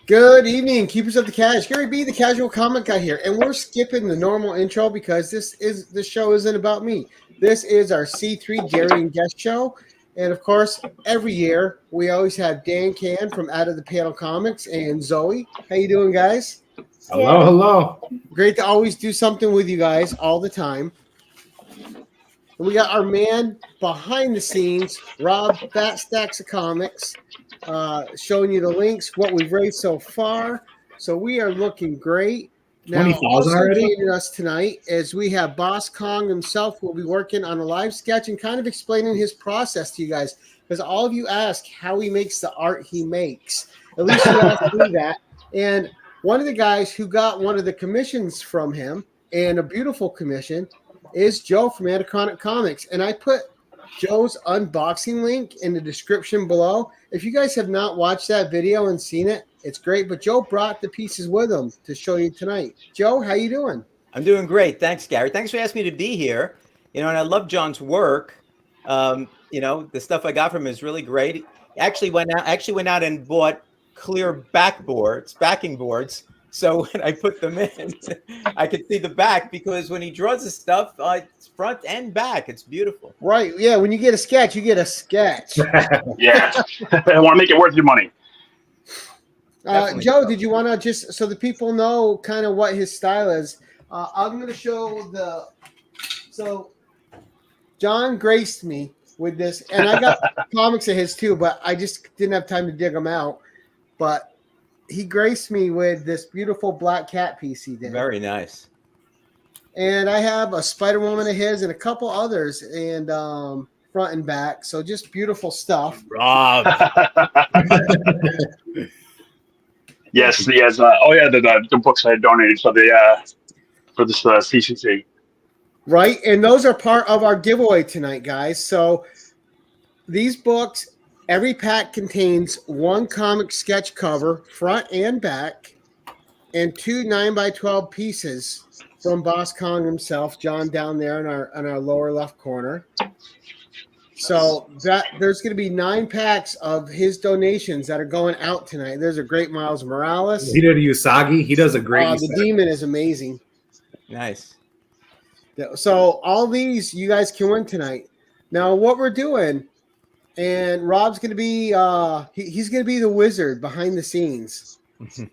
Good evening, keepers of the cash. GaryB, the casual comic guy here, and we're skipping the normal intro because this show isn't about me. This is our C3 Gary and Guest show, and of course, every year we always have Dan Can from Out of the Panel Comics and Zoe. How you doing, guys? Hello, hello. Great to always do something with you guys all the time. And we got our man behind the scenes, Rob Fat Stacks of Comics, showing you the links, what we've raised so far. So we are looking great. Now, 20,000 already? joining us tonight is we have Boss Kong himself. Will be working on a live sketch and kind of explaining his process to you guys, because all of you ask how he makes the art he makes. At least you asked me that. And one of the guys who got one of the commissions from him, and a beautiful commission, is Joe from Anachronic Comics. And I put Joe's unboxing link in the description below. If you guys have not watched that video and seen it, it's great. But Joe brought the pieces with him to show you tonight. Joe, how you doing? I'm doing great. Thanks, Gary. Thanks for asking me to be here. You know, and I love John's work. You know, the stuff I got from him is really great. Actually went out and bought clear backing boards. So when I put them in, I could see the back, because when he draws the stuff, it's front and back. It's beautiful. Right. Yeah. When you get a sketch, you get a sketch. Yeah. I want to make it worth your money. Joe, did you want to just, so the people know kind of what his style is? I'm going to show so John graced me with this, and I got comics of his too, but I just didn't have time to dig them out. But he graced me with this beautiful black cat piece he did. Very nice. And I have a Spider Woman of his and a couple others, and front and back. So just beautiful stuff. Rob. Yes. Oh yeah, the books I donated for this CCC. Right, and those are part of our giveaway tonight, guys. So these books, every pack contains one comic sketch cover, front and back, and 2 9x12 pieces from Boss Kong himself, John, down there in our lower left corner. So that there's going to be 9 packs of his donations that are going out tonight. There's a great Miles Morales. He did a Usagi. He does a great. The Demon is amazing. Nice. So all these you guys can win tonight. Now what we're doing, and Rob's going to be he's going to be the wizard behind the scenes.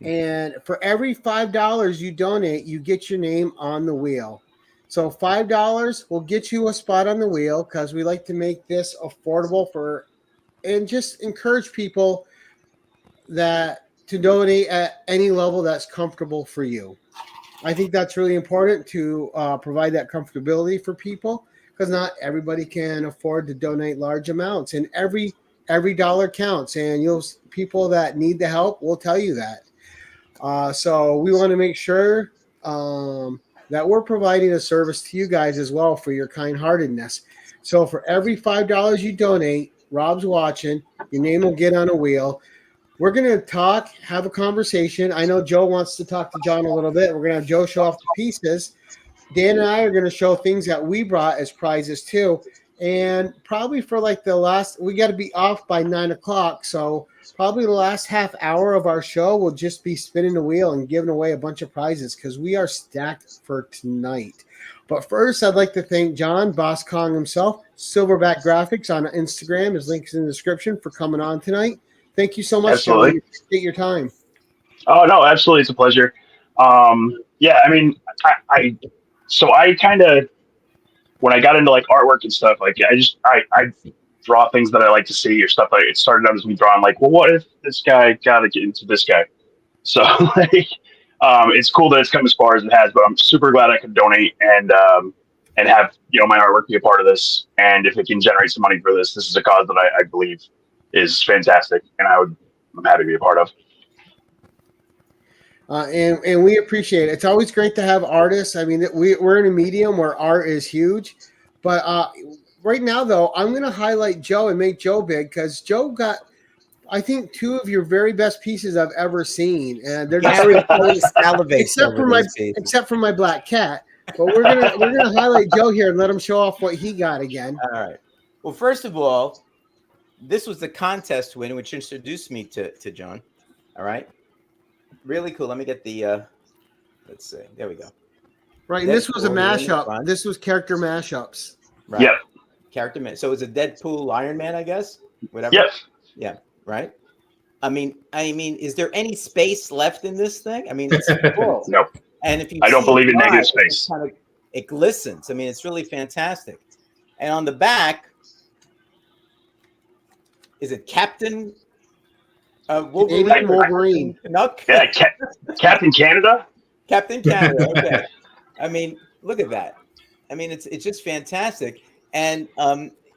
And for every $5 you donate, you get your name on the wheel. So $5 will get you a spot on the wheel, because we like to make this affordable and just encourage people to donate at any level that's comfortable for you. I think that's really important to provide that comfortability for people, because not everybody can afford to donate large amounts, and every dollar counts, and people that need the help will tell you that. So we want to make sure that we're providing a service to you guys as well for your kind-heartedness. So for every $5 you donate, Rob's watching, your name will get on a wheel. We're going to have a conversation. I know Joe wants to talk to John a little bit. We're going to have Joe show off the pieces. Dan and I are going to show things that we brought as prizes too. And probably for like we got to be off by 9 o'clock. So probably the last half hour of our show will just be spinning the wheel and giving away a bunch of prizes, because we are stacked for tonight. But first, I'd like to thank John, Boss Kong himself, Silverback Graphix on Instagram. His link is in the description, for coming on tonight. Thank you so much, Absolutely. John. Appreciate your time. Oh no, absolutely, it's a pleasure. Yeah, I mean, I kind of, when I got into like artwork and stuff, like I draw things that I like to see, or stuff like it started out as me drawing like, well, what if this guy got to get into this guy? So like, it's cool that it's come as far as it has, but I'm super glad I could donate and have, my artwork be a part of this. And if it can generate some money for this is a cause that I believe is fantastic, and I'm happy to be a part of. And we appreciate it. It's always great to have artists. I mean, we're in a medium where art is huge, but right now though, I'm going to highlight Joe and make Joe big, because Joe got, I think, 2 of your very best pieces I've ever seen, and they're just except for my black cat. But we're gonna highlight Joe here and let him show off what he got again. All right. Well, first of all, this was the contest win, which introduced me to John. All right. Really cool. Let me get the. Let's see. There we go. Right, and this was a Deadpool here in the mashup. front. This was character mashups. Right. Yep. Character man. So it's a Deadpool Iron Man, I guess. Whatever. Yep. Yeah. Right. I mean, is there any space left in this thing? I mean, it's full. No. And if you, I don't believe in negative it's space. it glistens. I mean, it's really fantastic. And on the back, is it Captain Wolverine? Wolverine. No, Yeah, Captain Canada. Captain Canada. Okay. I mean, look at that. I mean, it's just fantastic. And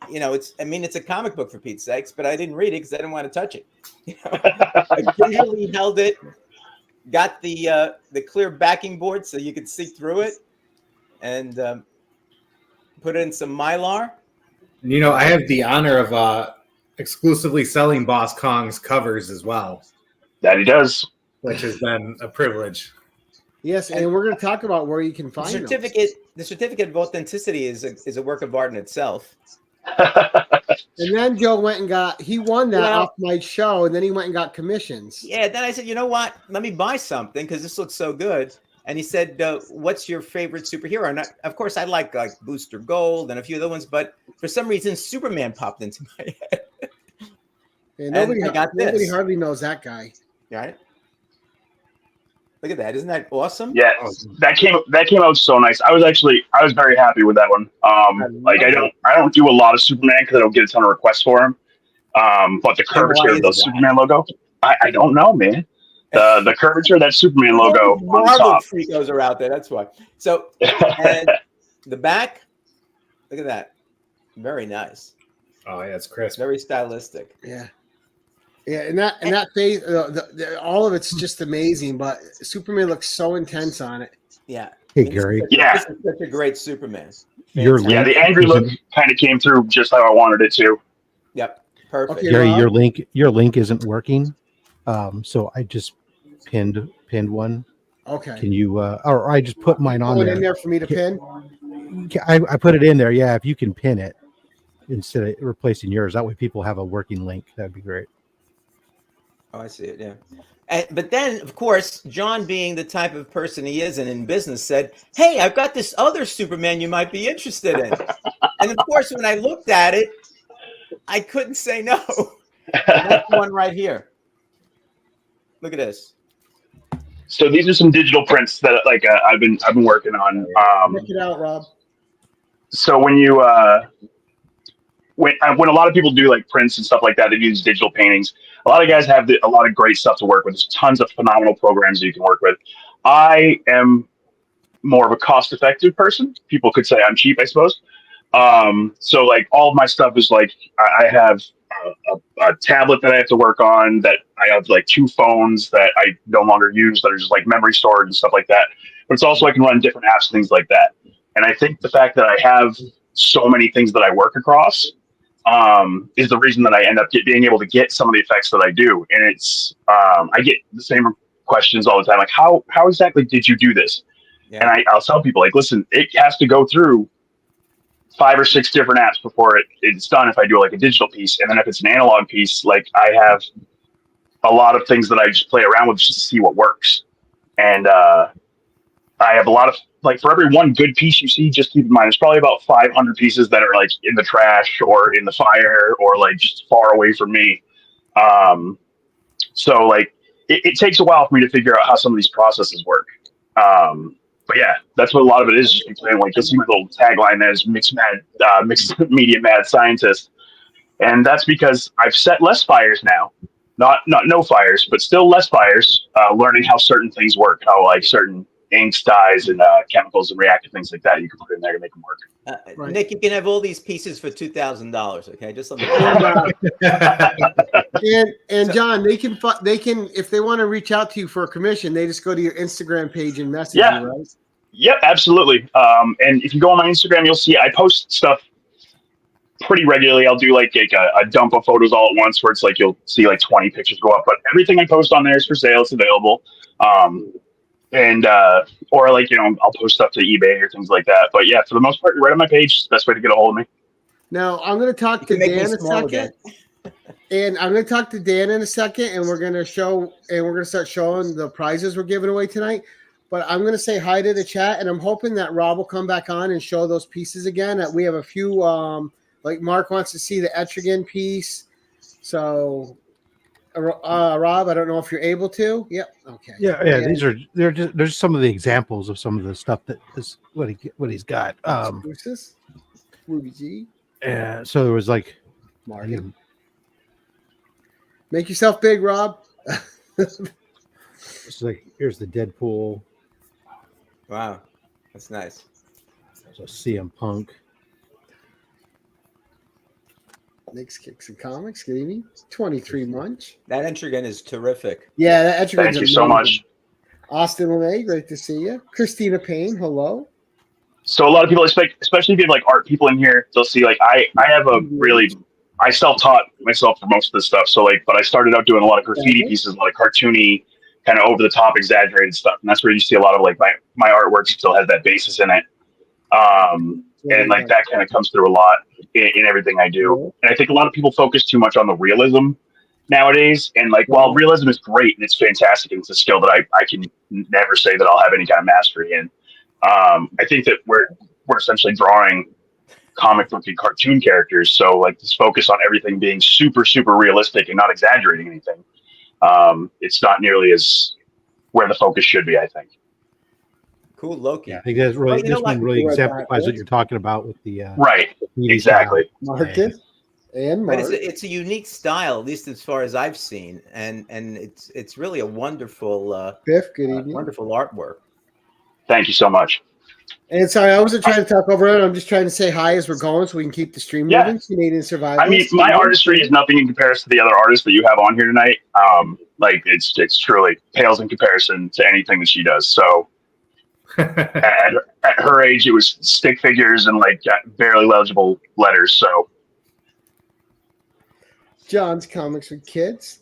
it's a comic book for Pete's sakes, but I didn't read it because I didn't want to touch it. I gingerly held it, got the clear backing board so you could see through it, and put it in some Mylar. I have the honor of exclusively selling Boss Kong's covers as well. That he does. Which has been a privilege. Yes, and we're going to talk about where you can find The certificate of authenticity is a work of art in itself. And then Joe went and won that off my show, and then he went and got commissions. Yeah, then I said, you know what? Let me buy something because this looks so good. And he said, what's your favorite superhero? And of course, I like Booster Gold and a few other ones, but for some reason, Superman popped into my head. And nobody hardly knows that guy. Right? Look at that. Isn't that awesome? Yeah, that came out so nice. I was very happy with that one. I don't do a lot of Superman because I don't get a ton of requests for him. But the curvature of the Superman logo, I don't know, man. The curvature of that Superman logo on the Marvel top. freakos are out there. That's why. So, and the back, look at that. Very nice. Oh yeah, it's crisp. Very stylistic. Yeah. Yeah, and that phase, all of it's just amazing. But Superman looks so intense on it. Yeah. Hey, Gary. This is such a great Superman. The angry look kind of came through just how I wanted it to. Yep. Perfect. Okay, Gary, Rob? your link isn't working. So I just pinned one. Okay. Can you or I just put mine on Put it there. in there for me to pin. I put it in there. Yeah, if you can pin it instead of replacing yours, that way people have a working link. That'd be great. Oh, I see it. Yeah. But then, of course, John, being the type of person he is and in business, said, "Hey, I've got this other Superman you might be interested in." And of course, when I looked at it, I couldn't say no. And that's one right here. Look at this. So these are some digital prints that I've been working on. Check it out, Rob. So when you when a lot of people do like prints and stuff like that, they use digital paintings. A lot of guys have a lot of great stuff to work with. There's tons of phenomenal programs that you can work with. I am more of a cost-effective person. People could say I'm cheap, I suppose. So like all of my stuff is like I have a tablet that I have to work on, that I have like 2 phones that I no longer use that are just like memory storage and stuff like that. But it's also I can run different apps, things like that. And I think the fact that I have so many things that I work across is the reason that I end up being able to get some of the effects that I do. And it's I get the same questions all the time, like how exactly did you do this? Yeah. And I'll tell people, like, listen, it has to go through 5 or 6 different apps before it's done if I do like a digital piece. And then if it's an analog piece, like I have a lot of things that I just play around with just to see what works. And I have a lot of, like, for every one good piece you see, just keep in mind, there's probably about 500 pieces that are like in the trash or in the fire or like just far away from me. So like it takes a while for me to figure out how some of these processes work. But yeah, that's what a lot of it is. Just explaining, like, you'll see my little tagline that is mixed media mad scientist. And that's because I've set less fires now, not no fires, but still less fires, learning how certain things work, how like certain inks, dyes, and chemicals and reactive things like that you can put in there to make them work. Right. Nick, you can have all these pieces for $2,000. Okay, just let me. and John, they can if they want to reach out to you for a commission, they just go to your Instagram page and message you, right? Yep, absolutely. And if you go on my Instagram, you'll see I post stuff pretty regularly. I'll do like a dump of photos all at once, where it's like you'll see like 20 pictures go up, but everything I post on there is for sale. It's available. Or like, I'll post stuff to eBay or things like that. But yeah, for the most part, you're right on my page. It's the best way to get a hold of me. Now I'm going to talk to Dan a second. And I'm going to talk to Dan in a second, and we're going to start showing the prizes we're giving away tonight. But I'm going to say hi to the chat, and I'm hoping that Rob will come back on and show those pieces again. We have a few, like Mark wants to see the Etrigan piece. So, Rob, I don't know if you're able to. Yep. Okay. Yeah. There's some of the examples of some of the stuff that is what he's got. Ruby G. And so there was like, Martin. Make yourself big, Rob. it's like here's the Deadpool. Wow, that's nice. So CM Punk. Nick's Kicks and Comics, good evening. 23 Munch. That Etrigan is terrific. Yeah, that Etrigan. Thank you so much. Austin LeMay, great to see you. Christina Payne, hello. So a lot of people expect, especially if you have like art people in here, they'll see like I have a really, I self-taught myself for most of this stuff. So like, but I started out doing a lot of graffiti pieces, a lot of cartoony, kind of over the top, exaggerated stuff, and that's where you see a lot of like my artwork still has that basis in it, and like that kind of comes through a lot in everything I do. And I think a lot of people focus too much on the realism nowadays, and like while realism is great and it's fantastic and it's a skill that I can never say that I'll have any kind of mastery in. I think that we're essentially drawing comic book and cartoon characters, so like this focus on everything being super realistic and not exaggerating anything. It's not nearly as where the focus should be, I think. Cool, Loki. Yeah, I think that's really this one really exemplifies what you're talking about with the right. Exactly. Marcus and Mark. But it's a unique style, at least as far as I've seen, and it's really a wonderful Biff, good evening. Wonderful artwork. Thank you so much. And sorry, I wasn't trying to talk over it. I'm just trying to say hi as we're going so we can keep the stream moving. Canadian Survivors. I mean, my artistry is nothing in comparison to the other artists that you have on here tonight. Like it's truly pales in comparison to anything that she does. So at her age, it was stick figures and like barely legible letters. So John's Comics with Kids.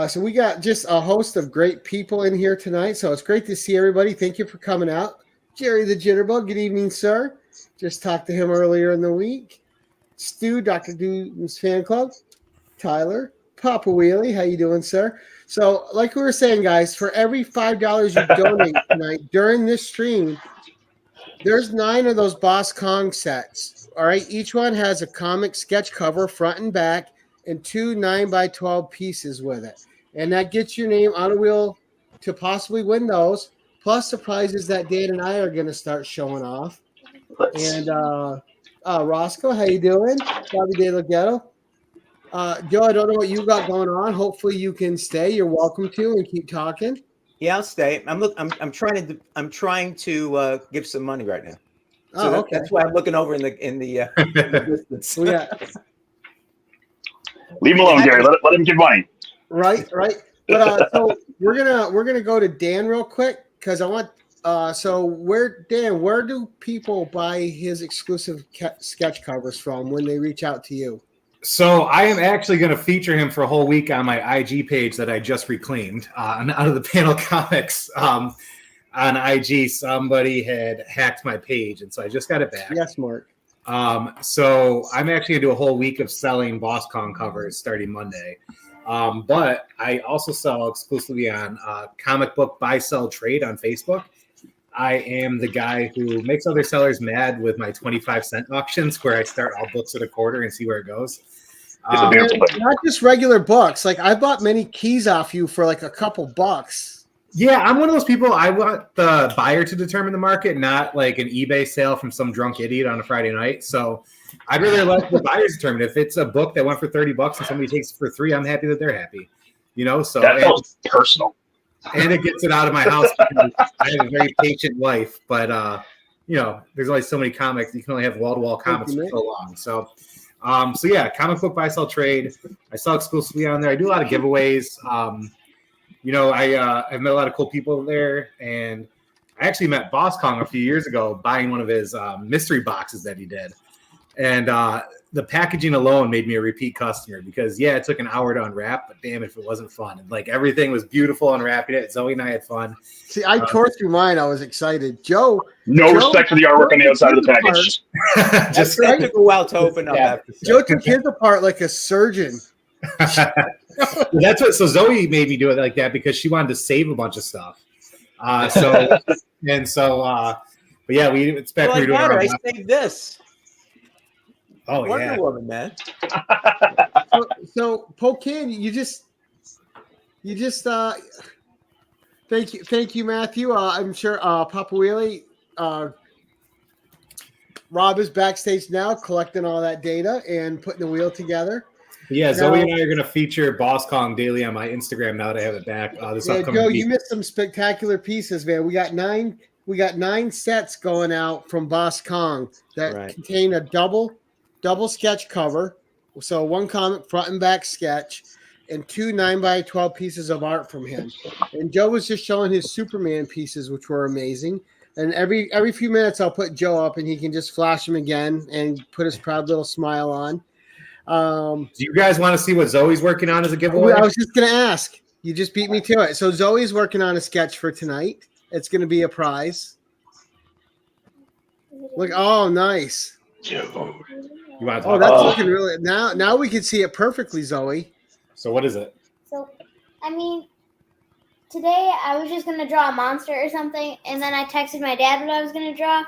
So we got just a host of great people in here tonight. So it's great to see everybody. Thank you for coming out. Jerry the Jitterbug, good evening, sir. Just talked to him earlier in the week. Stu, Dr. Doom's Fan Club. Tyler, Papa Wheelie, how you doing, sir? So like we were saying, guys, for every $5 you donate tonight during this stream, there's 9 of those Boss Kong sets. All right, each one has a comic sketch cover front and back and 2 9x12 pieces with it. And that gets your name on a wheel to possibly win those, plus the prizes that Dan and I are going to start showing off. And Roscoe, how you doing? Bobby De La Ghetto. Joe, I don't know what you got going on. Hopefully you can stay. You're welcome to and keep talking. Yeah, I'll stay. I'm trying to give some money right now. So okay. That's why I'm looking over in the distance. Leave him alone, Gary. Let him give money. Right. But so we're gonna go to Dan real quick because I want. So where do people buy his exclusive sketch covers from when they reach out to you? So I am actually going to feature him for a whole week on my IG page that I just reclaimed out of the Panel Comics on IG. Somebody had hacked my page, and so I just got it back. Yes, Mark. So I'm actually going to do a whole week of selling Boss Kong covers starting Monday. But I also sell exclusively on comic book buy, sell, trade on Facebook. I am the guy who makes other sellers mad with my 25-cent auctions where I start all books at a quarter and see where it goes. Not just regular books. Like I bought many keys off you for like a couple bucks. Yeah, I'm one of those people. I want the buyer to determine the market, not like an eBay sale from some drunk idiot on a Friday night. So I'd rather let the buyers determine. If it's a book that went for $30 and somebody takes it for $3, I'm happy that they're happy. You know, so that felt personal. And it gets it out of my house because I have a very patient wife. But you know, there's only so many comics. You can only have wall-to-wall comics for so long. So yeah, comic book buy, sell, trade. I sell exclusively on there. I do a lot of giveaways. You know, I've met a lot of cool people there, and I actually met Boss Kong a few years ago buying one of his mystery boxes that he did. And the packaging alone made me a repeat customer because, yeah, it took an hour to unwrap, but damn if it wasn't fun. And, like, everything was beautiful unwrapping it. Zoe and I had fun. See, I tore through mine. I was excited. Joe. Respect for the artwork on the outside of the package. Just took a while to open up. Yeah. Joe took his apart like a surgeon. That's what. So Zoe made me do it like that because she wanted to save a bunch of stuff. But yeah, it's back. Well, We were doing I saved this. Oh Wonder yeah, Woman, man. So Pokin, you just thank you, Matthew. I'm sure Papa Wheelie, Rob is backstage now collecting all that data and putting the wheel together. yeah. Zoe and I are going to feature Boss Kong daily on my Instagram now that I have it back. This upcoming Joe, week. you missed some spectacular pieces, man. We got nine sets going out from Boss Kong that contain a double sketch cover. So one comic front and back sketch and 2 9x12 pieces of art from him. And Joe was just showing his Superman pieces, which were amazing. And every few minutes I'll put Joe up and he can just flash him again and put his proud little smile on. Do you guys want to see what Zoe's working on as a giveaway? I was just going to ask. You just beat me to it. So Zoe's working on a sketch for tonight. It's going to be a prize. Look, oh, nice. You want to Oh, that's looking really. Now we can see it perfectly, Zoe. So what is it? So, I mean, today I was just going to draw a monster or something, and then I texted my dad what I was going to draw,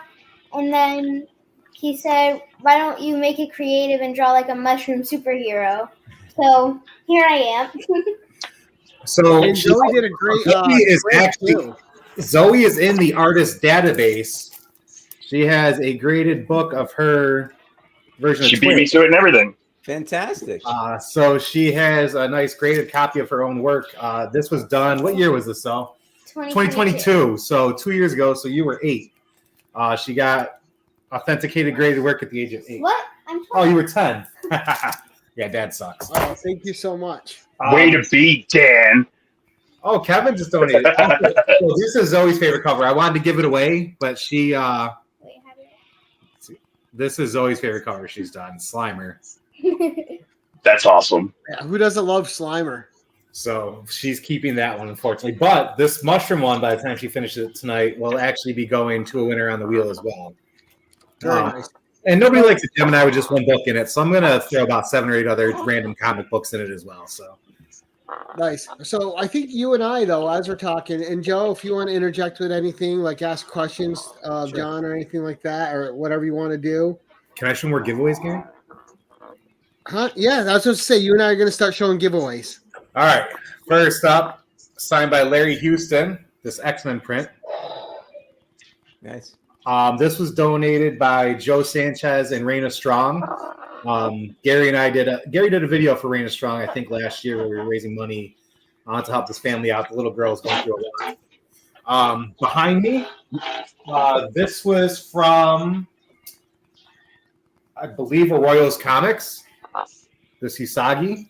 and then he said, why don't you make it creative and draw like a mushroom superhero? So here I am. So and Zoe did a great Zoe is in the artist database. She has a graded book of her version of She beat me to it and everything. Fantastic. So she has a nice graded copy of her own work. This was done. What year was this, Sal? 2022. So 2 years ago. So you were 8. She got authenticated graded work at the age of 8. What? I'm 12. Oh, you were 10. Yeah, Dad sucks. Oh, thank you so much. Way to be, Dan. Oh, Kevin just donated. So this is Zoe's favorite cover. I wanted to give it away, but she. This is Zoe's favorite cover she's done, Slimer. That's awesome. Yeah, who doesn't love Slimer? So she's keeping that one, unfortunately. But this mushroom one, by the time she finishes it tonight, will actually be going to a winner on the wheel as well. Very nice. And nobody likes a Gemini with just one book in it, so I'm going to throw about 7 or 8 other random comic books in it as well. So nice. So I think you and I, though, as we're talking, and Joe, if you want to interject with anything, like ask questions, sure. John, or anything like that, or whatever you want to do. Can I show more giveaways, Gary? Huh? Yeah, that's what I was say. You and I are going to start showing giveaways. All right. First up, signed by Larry Houston, this X-Men print. Nice. This was donated by Joe Sanchez and Raina Strong. Gary and I Gary did a video for Raina Strong, I think last year, where we were raising money to help this family out. The little girl's going through a lot. Behind me, this was from, I believe, Arroyo's Comics. This Usagi.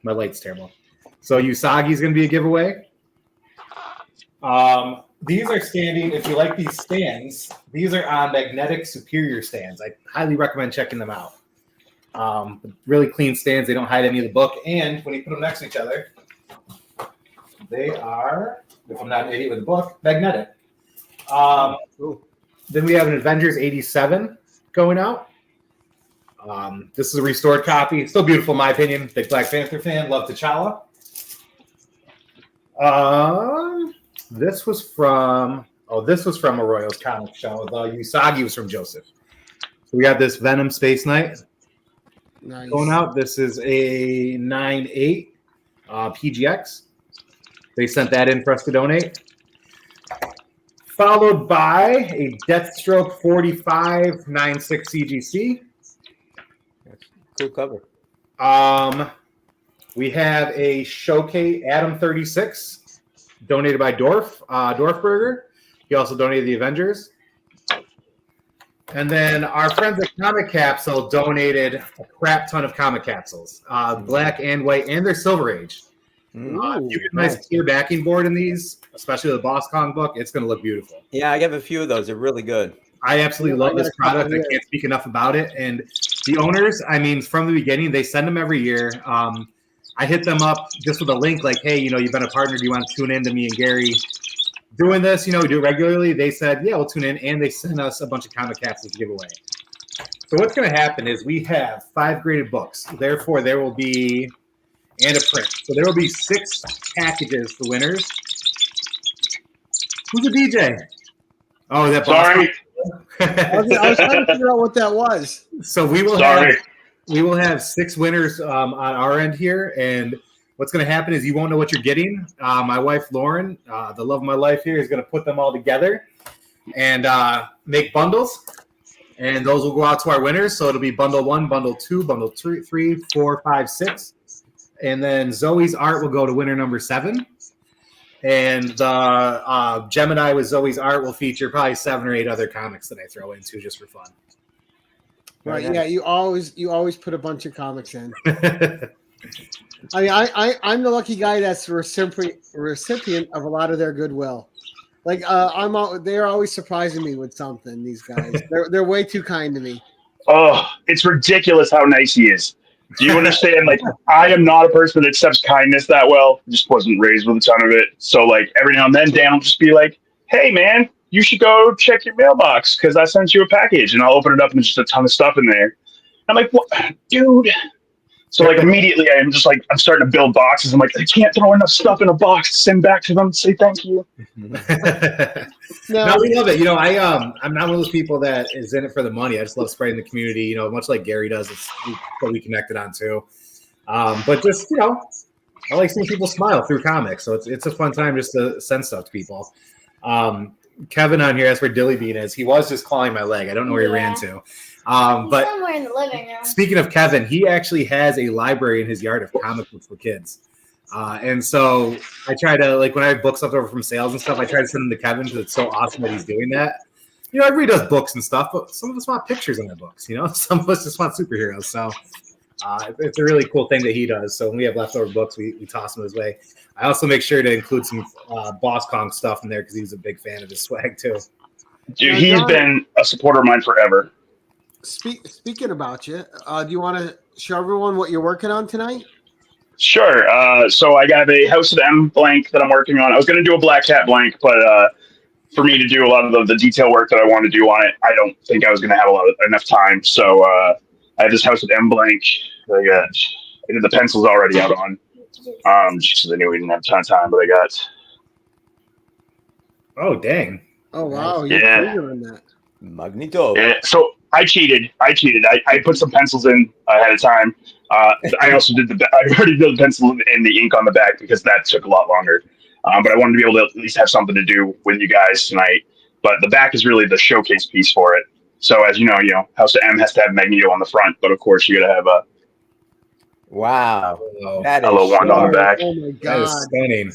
My light's terrible. So Usagi's going to be a giveaway. These are standing, if you like these stands, these are on magnetic superior stands. I highly recommend checking them out. Really clean stands. They don't hide any of the book. And when you put them next to each other, they are, if I'm not an idiot with the book, magnetic. Then we have an Avengers 87 going out. This is a restored copy. Still beautiful, in my opinion. Big Black Panther fan. Love T'Challa. This was from Arroyo's Comic Show. Usagi was from Joseph. So we got this Venom Space Knight going out. This is a 9.8 PGX. They sent that in for us to donate. Followed by a Deathstroke 45 9.6 CGC. Cool cover. We have a Showcase Adam 36 donated by Dorfberger. He also donated the Avengers. And then our friends at Comic Capsule donated a crap ton of comic capsules, black and white, and they're Silver Age. You get a nice clear backing board in these, especially the Boss Kong book. It's going to look beautiful. Yeah, I have a few of those. They're really good. I absolutely love this product. I can't speak enough about it. And the owners, I mean, from the beginning, they send them every year. I hit them up just with a link like, hey, you've been a partner. Do you want to tune in to me and Gary doing this? We do it regularly. They said, yeah, we'll tune in. And they sent us a bunch of comic capsules to give away. So what's going to happen is we have 5 graded books. Therefore, there will be and a print. So there will be 6 packages for winners. Who's the DJ? Oh, that boss. Sorry. I was trying to figure out what that was. So we will have 6 winners on our end here, and what's going to happen is you won't know what you're getting. My wife Lauren, the love of my life here, is going to put them all together and make bundles, and those will go out to our winners. So it'll be bundle 1, bundle 2, bundle 3, 4, 5, 6, and then Zoe's art will go to winner number 7. And Gemini with Zoe's art will feature probably 7 or 8 other comics that I throw into just for fun. Right? Yeah, you always put a bunch of comics in. I mean, I'm the lucky guy that's the recipient of a lot of their goodwill. Like they're always surprising me with something. These guys, they're way too kind to me. Oh, it's ridiculous how nice he is. Do you understand? Like, I am not a person that accepts kindness that well. Just wasn't raised with a ton of it. So, like, every now and then, Dan will just be like, "Hey, man, you should go check your mailbox because I sent you a package." And I'll open it up and there's just a ton of stuff in there. I'm like, "What, dude?" So, like, immediately I'm starting to build boxes. I'm like, I can't throw enough stuff in a box to send back to them and say thank you. No, we love it. You know, I'm not one of those people that is in it for the money. I just love spreading the community, you know, much like Gary does. It's what we connected on too. But just, you know, I like seeing people smile through comics. So it's a fun time just to send stuff to people. Kevin on here, that's where Dilly Bean is. He was just clawing my leg. I don't know where he ran to. But somewhere in the living room. Speaking of Kevin, he actually has a library in his yard of comic books for kids. And so I try to, like, when I have books left over from sales and stuff, I try to send them to Kevin because it's so awesome that he's doing that. You know, everybody does books and stuff, but some of us want pictures in their books, you know? Some of us just want superheroes. So it's a really cool thing that he does. So when we have leftover books, we toss them his way. I also make sure to include some Boss Kong stuff in there because he's a big fan of his swag, too. Dude, he's been a supporter of mine forever. Speaking about you, do you want to show everyone what you're working on tonight? Sure. So I got a House of M blank that I'm working on. I was going to do a Black Cat blank, but for me to do a lot of the detail work that I want to do on it, I don't think I was going to have enough time. So I have this House of M blank. I did the pencils already out on, just because I knew we didn't have a ton of time, but I got. Oh, dang. Oh, wow. Yeah. You're doing that. Magneto. Yeah. So I cheated. I put some pencils in ahead of time. I also did I already did the pencil and the ink on the back because that took a lot longer. But I wanted to be able to at least have something to do with you guys tonight. But the back is really the showcase piece for it. So as you know, House of M has to have Magneto on the front, but of course you got to have a that little is one on the back. Oh my That god. is stunning.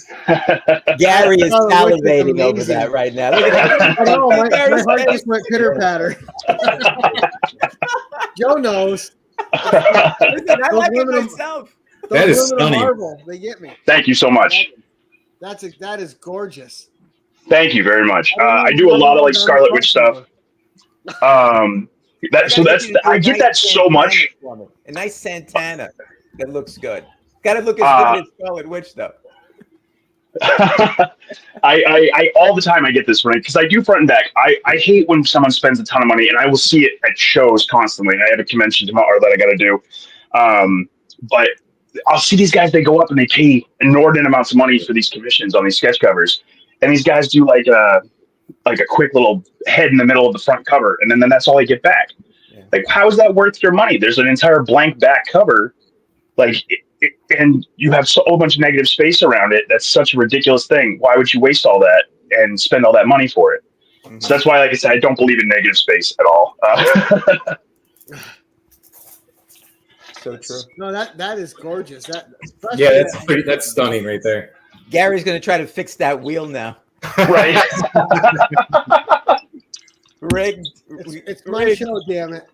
Gary is Oh, salivating amazing. over that right now. Look at that. I know, my Gary's heart face. just went pitter patter. Joe knows. Listen, I like it aluminum- myself. That is aluminum stunning. marble, they get me. Thank you so much. That is gorgeous. Thank you very much. I do a lot of like Scarlet Witch stuff. I get that so much. A nice Santana that looks good. Got to look as good as Scarlet Witch though. I all the time I get this right because I do front and back. I hate when someone spends a ton of money, and I will see it at shows constantly. I have a convention tomorrow that I got to do, but I'll see these guys. They go up and they pay inordinate amounts of money for these commissions on these sketch covers, and these guys do like a quick little head in the middle of the front cover, and then that's all they get back. Yeah. Like, how is that worth your money? There's an entire blank back cover, and you have a bunch of negative space around it. That's such a ridiculous thing. Why would you waste all that and spend all that money for it? Mm-hmm. So that's why, like I said, I don't believe in negative space at all. So true. No, that is gorgeous. That's stunning right there. Gary's going to try to fix that wheel now. Right. Rigged. It's my show, damn it.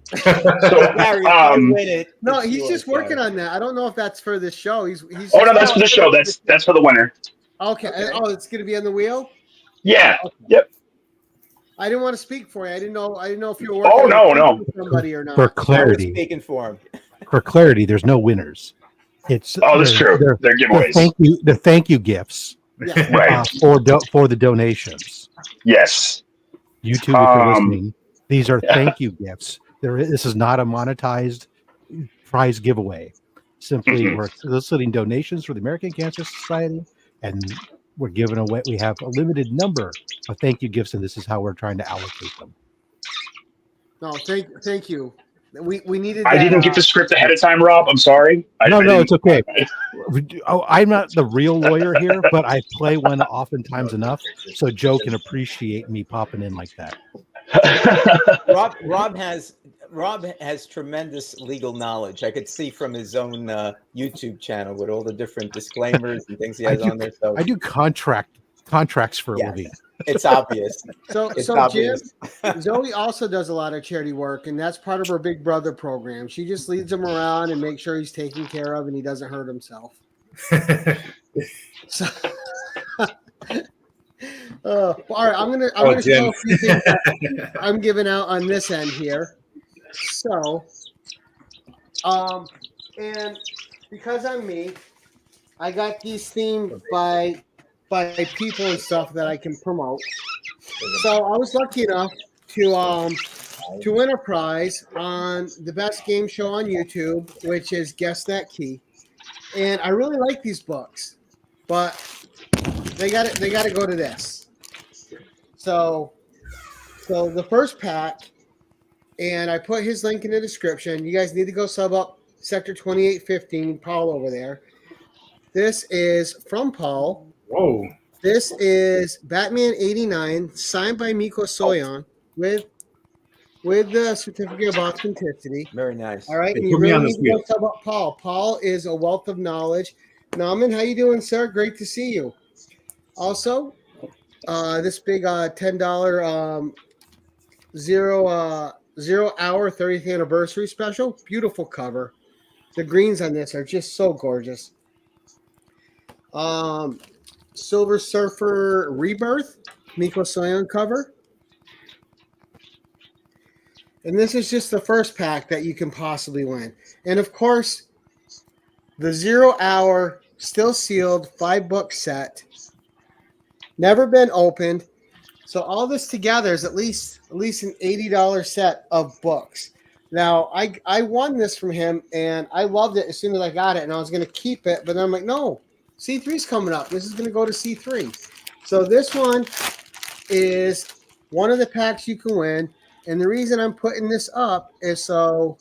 So, Gary, win it. No, he's just working on that. I don't know if that's for this show. He's oh no, that's for the show. That's for the winner. Okay. Oh, it's gonna be on the wheel? Yeah. Okay. Yep. I didn't want to speak for you. I didn't know if you were working no. with somebody or not. For clarity. Speaking for him. For clarity, there's no winners. That's true. They're giveaways. They're thank you gifts. Yeah. Right. For the donations. Yes. You two, if you're listening, these are thank you gifts. This is not a monetized prize giveaway. Simply, we're soliciting donations for the American Cancer Society, and we're giving away. We have a limited number of thank you gifts, and this is how we're trying to allocate them. No, thank you. We needed. I didn't get the script ahead of time, Rob. I'm sorry. No, it's okay. I'm not the real lawyer here, but I play one oftentimes enough, so Joe can appreciate me popping in like that. Rob has tremendous legal knowledge. I could see from his own YouTube channel with all the different disclaimers and things he has on there. So I do contracts for a living. It's obvious. So obvious. Jim, Zoe also does a lot of charity work, and that's part of her Big Brother program. she just leads him around and makes sure he's taken care of and he doesn't hurt himself. So, all right, I'm gonna show a few things that I'm giving out on this end here. So, and because I'm me, I got these themed by people and stuff that I can promote. So I was lucky enough to win a prize on the best game show on YouTube, which is Guess That Key. And I really like these books, but they got to go to this. So the first pack, and I put his link in the description. You guys need to go sub up Sector 2815, Paul over there. This is from Paul. Whoa. This is Batman 89, signed by Miko Soyon with the certificate of authenticity. Very nice. All right, and you really need to go sub up Paul. Paul is a wealth of knowledge. Nauman, how you doing, sir? Great to see you. Also, this big $10 zero hour 30th anniversary special. Beautiful cover. The greens on this are just so gorgeous. Silver Surfer Rebirth, Miko Soyon cover. And this is just the first pack that you can possibly win. And of course, the 0 hour, still sealed, 5-book set. Never been opened. So all this together is at least an $80 set of books. Now, I won this from him, and I loved it as soon as I got it, and I was going to keep it. But then I'm like, no, C3's coming up. This is going to go to C3. So this one is one of the packs you can win. And the reason I'm putting this up is so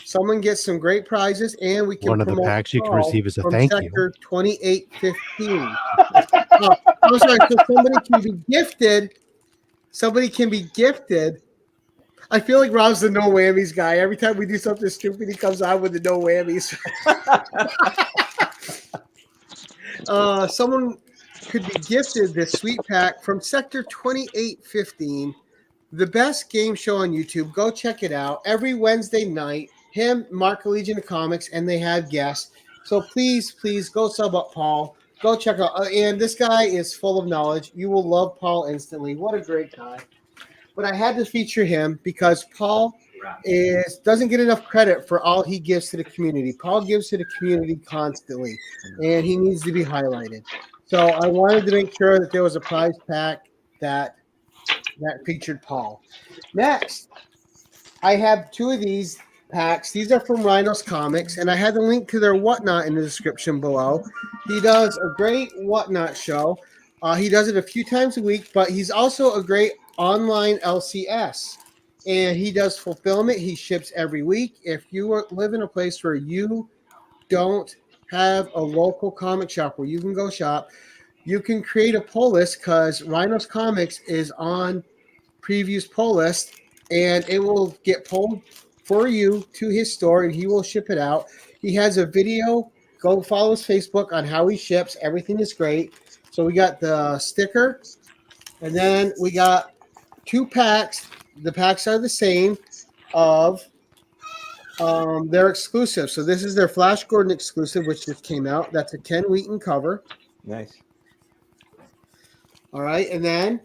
someone gets some great prizes, and we can one of the packs you can receive is a thank you. Sector 2815. I'm sorry. So somebody can be gifted. Somebody can be gifted. I feel like Rob's the no whammies guy. Every time we do something stupid, he comes out with the no whammies. Someone could be gifted this sweet pack from Sector 2815, the best game show on YouTube. Go check it out every Wednesday night. Him, Mark Legion of Comics, and they have guests. So please go sub up Paul. Go check out. And this guy is full of knowledge. You will love Paul instantly. What a great guy. But I had to feature him because Paul doesn't get enough credit for all he gives to the community. Paul gives to the community constantly, and he needs to be highlighted. So I wanted to make sure that there was a prize pack that featured Paul. Next, I have 2 of these packs. These are from Rhino's Comics, and I had the link to their Whatnot in the description below. He does a great Whatnot show. He does it a few times a week, but he's also a great online LCS, and he does fulfillment. He ships every week. If you live in a place where you don't have a local comic shop where you can go shop, you can create a pull list, because Rhino's Comics is on Preview's pull list, and it will get pulled for you to his store, and he will ship it out. He has a video. Go follow his Facebook on how he ships. Everything is great. So we got the sticker, and then we got 2 packs. The packs are the same of their exclusive. So this is their Flash Gordon exclusive, which just came out. That's a Ken Wheaton cover. Nice. All right, and then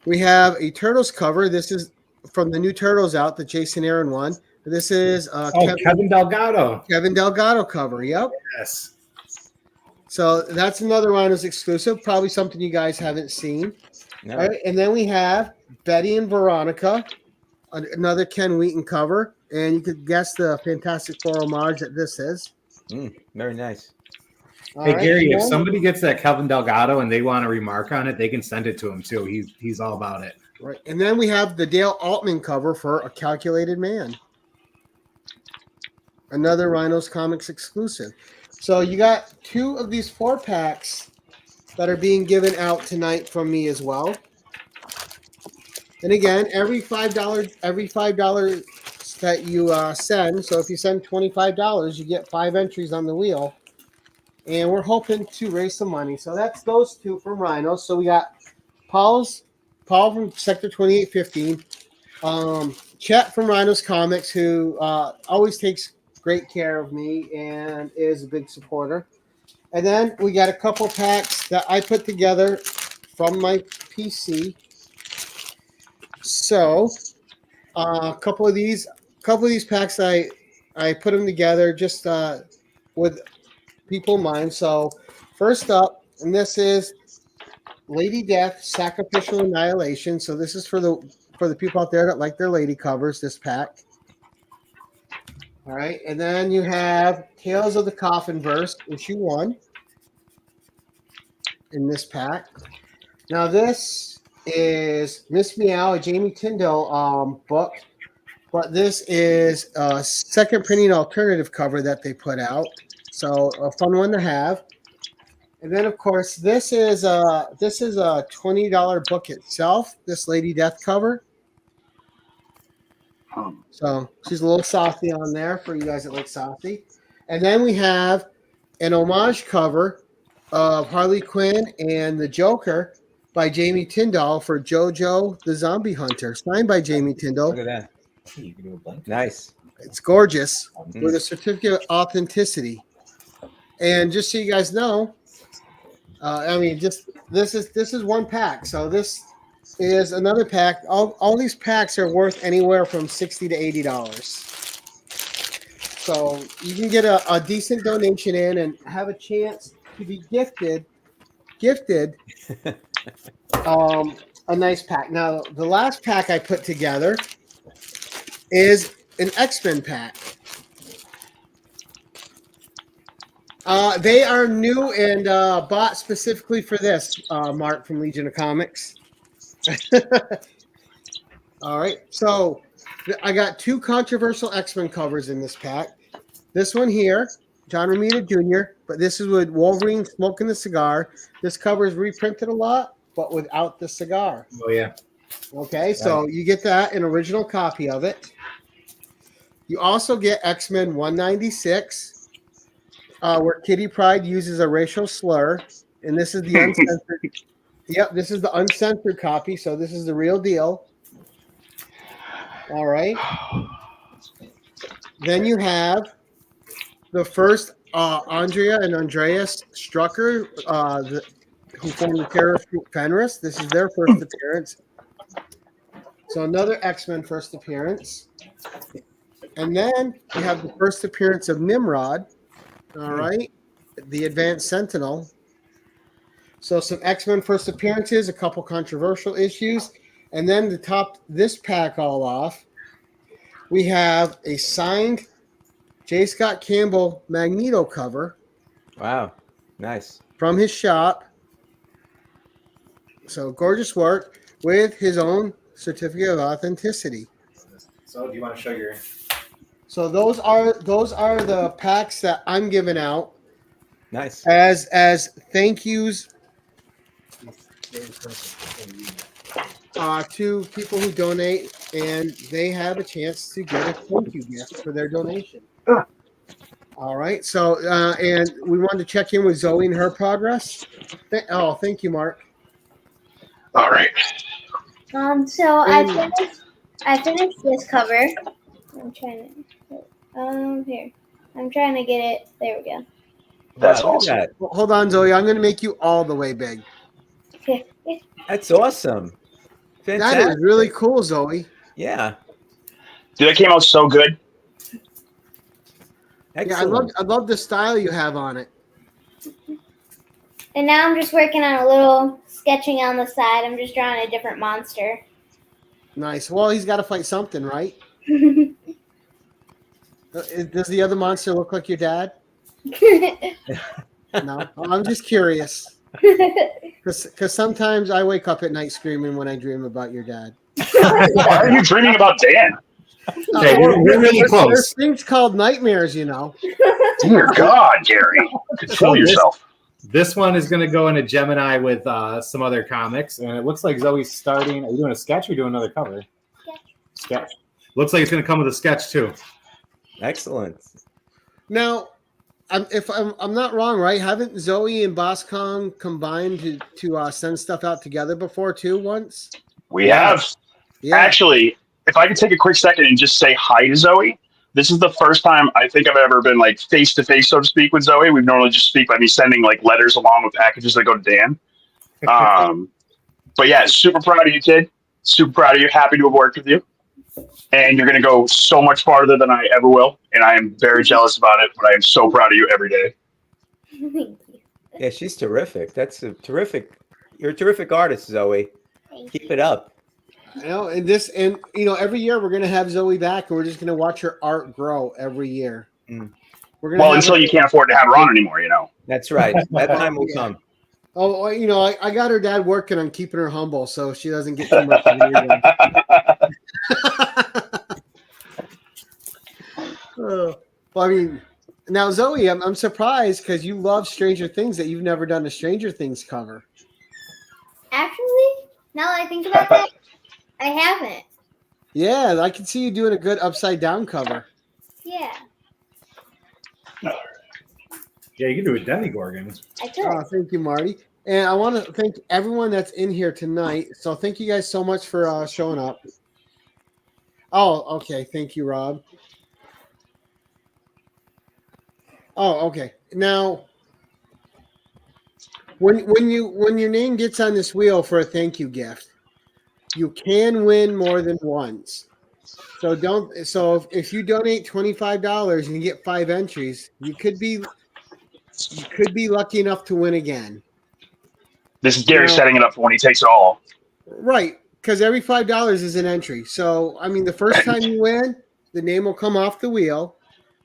we have a Turtles cover. This is from the new Turtles out, the Jason Aaron one. This is Kevin Delgado. Kevin Delgado cover. Yep. Yes. So that's another Rhino's exclusive, probably something you guys haven't seen. No. All right, and then we have Betty and Veronica, another Ken Wheaton cover. and you could guess the Fantastic Four homage that this is. Very nice. All Hey right, Gary, and if then- somebody gets that Kelvin Delgado and they want to remark on it, they can send it to him too. He's all about it. right, and then we have the Dale Altman cover for A Calculated Man. Another Rhinos Comics exclusive. So you got 2 of these 4 packs that are being given out tonight from me as well. And again, every $5 that you send. So if you send $25, you get 5 entries on the wheel. And we're hoping to raise some money. So that's those 2 from Rhino. So we got Paul from Sector 2815. Chet from Rhinos Comics, who always takes great care of me and is a big supporter. And then we got a couple packs that I put together from my PC. So a couple of these packs I put them together just with people in mind. So first up, and this is Lady Death Sacrificial Annihilation. So this is for the people out there that like their lady covers, this pack. All right, and then you have Tales of the Coffin Verse, issue 1 in this pack. Now this is Miss Meow, a Jamie Tyndall book, but this is a second printing alternative cover that they put out. So a fun one to have. And then of course this is a $20 book itself. This Lady Death cover. So she's a little saucy on there for you guys that like saucy. And then we have an homage cover of Harley Quinn and the Joker by Jamie Tyndall for JoJo the Zombie Hunter, signed by Jamie Tyndall. Look at that. You can do a blank. Nice. It's gorgeous with a certificate of authenticity. And just so you guys know, this is one pack. So this is another pack. All these packs are worth anywhere from $60 to $80. So you can get a decent donation in and have a chance to be gifted a nice pack. Now the last pack I put together is an X-Men pack. They are new and bought specifically for this, Mark from Legion of Comics. All right, so I got 2 controversial X-Men covers in this pack. This one here, John Romita Jr., but this is with Wolverine smoking the cigar. This cover is reprinted a lot, but without the cigar. Oh yeah. Okay, so you get that, an original copy of it. You also get X-Men 196, where Kitty Pryde uses a racial slur, and this is the uncensored. Yep, this is the uncensored copy, so this is the real deal. All right. Then you have the first Andrea and Andreas Strucker, who formed the terrorist group Fenris. This is their first appearance. So another X-Men first appearance. And then you have the first appearance of Nimrod. All right. The Advanced Sentinel. So some X-Men first appearances, a couple controversial issues. And then to top this pack all off, we have a signed J. Scott Campbell Magneto cover. Wow. Nice. From his shop. So gorgeous work with his own certificate of authenticity. So do you want to show your? So those are the packs that I'm giving out Nice. as thank yous to people who donate, and they have a chance to get a thank you gift for their donation. All right. So and we wanted to check in with Zoe and her progress. Thank you, Mark. All right. So I finished this cover. I'm trying to here. I'm trying to get it. There we go. That's Wow, look awesome. at Well, hold on, Zoe. I'm going to make you all the way big. Okay. that. That's awesome. Fantastic. That is really cool, Zoe. Yeah. Dude, that came out so good. Excellent. Yeah, I love the style you have on it. And now I'm just working on a little sketching on the side. I'm just drawing a different monster. Nice. Well, he's got to fight something, right? Does the other monster look like your dad? No, I'm just curious. Because sometimes I wake up at night screaming when I dream about your dad. Why are you dreaming about Dan? Okay, we're really close. There's things called nightmares, you know. Dear God, Gary, control yourself. This one is going to go into Gemini with some other comics, and it looks like Zoe's starting. Are you doing a sketch or doing another cover? Sketch. Looks like it's going to come with a sketch too. Excellent. Now, if I'm not wrong, right? Haven't Zoe and Boscom combined to send stuff out together before too? Once We have. Yeah. Actually, if I could take a quick second and just say hi to Zoe. This is the first time I think I've ever been like face to face, so to speak, with Zoe. We normally just speak by me sending like letters along with packages that go to Dan. But yeah, super proud of you, kid. Super proud of you. Happy to have worked with you. And you're going to go so much farther than I ever will. And I am very jealous about it, but I am so proud of you every day. Thank you. Yeah, she's terrific. That's a terrific. You're a terrific artist, Zoe. Keep it up. You know, and every year we're gonna have Zoe back, and we're just gonna watch her art grow every year. We're gonna until you can't afford to have Ron anymore, you know. That's right. That time will come. Oh, I got her dad working on keeping her humble, so she doesn't get too much. Well, I mean, now Zoe, I'm surprised because you love Stranger Things that you've never done a Stranger Things cover. Actually, now that I think about that, I haven't. Yeah, I can see you doing a good upside down cover. Yeah, Yeah, you can do a Demigorgon. I could. Oh, thank you, Marty. And I want to thank everyone that's in here tonight. So thank you guys so much for showing up. Oh, okay. Thank you, Rob. Oh, okay. Now, when your name gets on this wheel for a thank you gift, you can win more than once. So if you donate $25 and you get 5 entries, you could be lucky enough to win again. This is Gary setting it up for when he takes it all. Right, because every $5 is an entry. So I mean, the first time you win, the name will come off the wheel,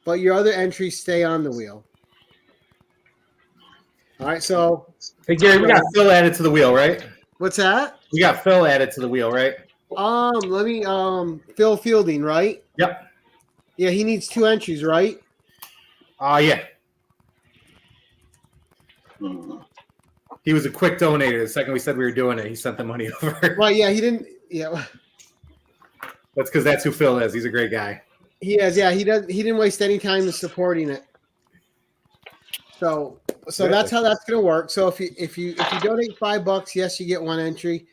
but your other entries stay on the wheel. All right, so Hey Gary, we got Phil added to the wheel, right? what's that? We got Phil added to the wheel, right? Let me Phil Fielding, right? Yep. Yeah, he needs 2 entries, right? Yeah. He was a quick donator. The second we said we were doing it, he sent the money over. Well, yeah, he didn't. Yeah, That's because that's who Phil is. He's a great guy. he is. Yeah, he didn't waste any time in supporting it. So that's how that's gonna work. So if you donate $5, yes, you get 1 entry.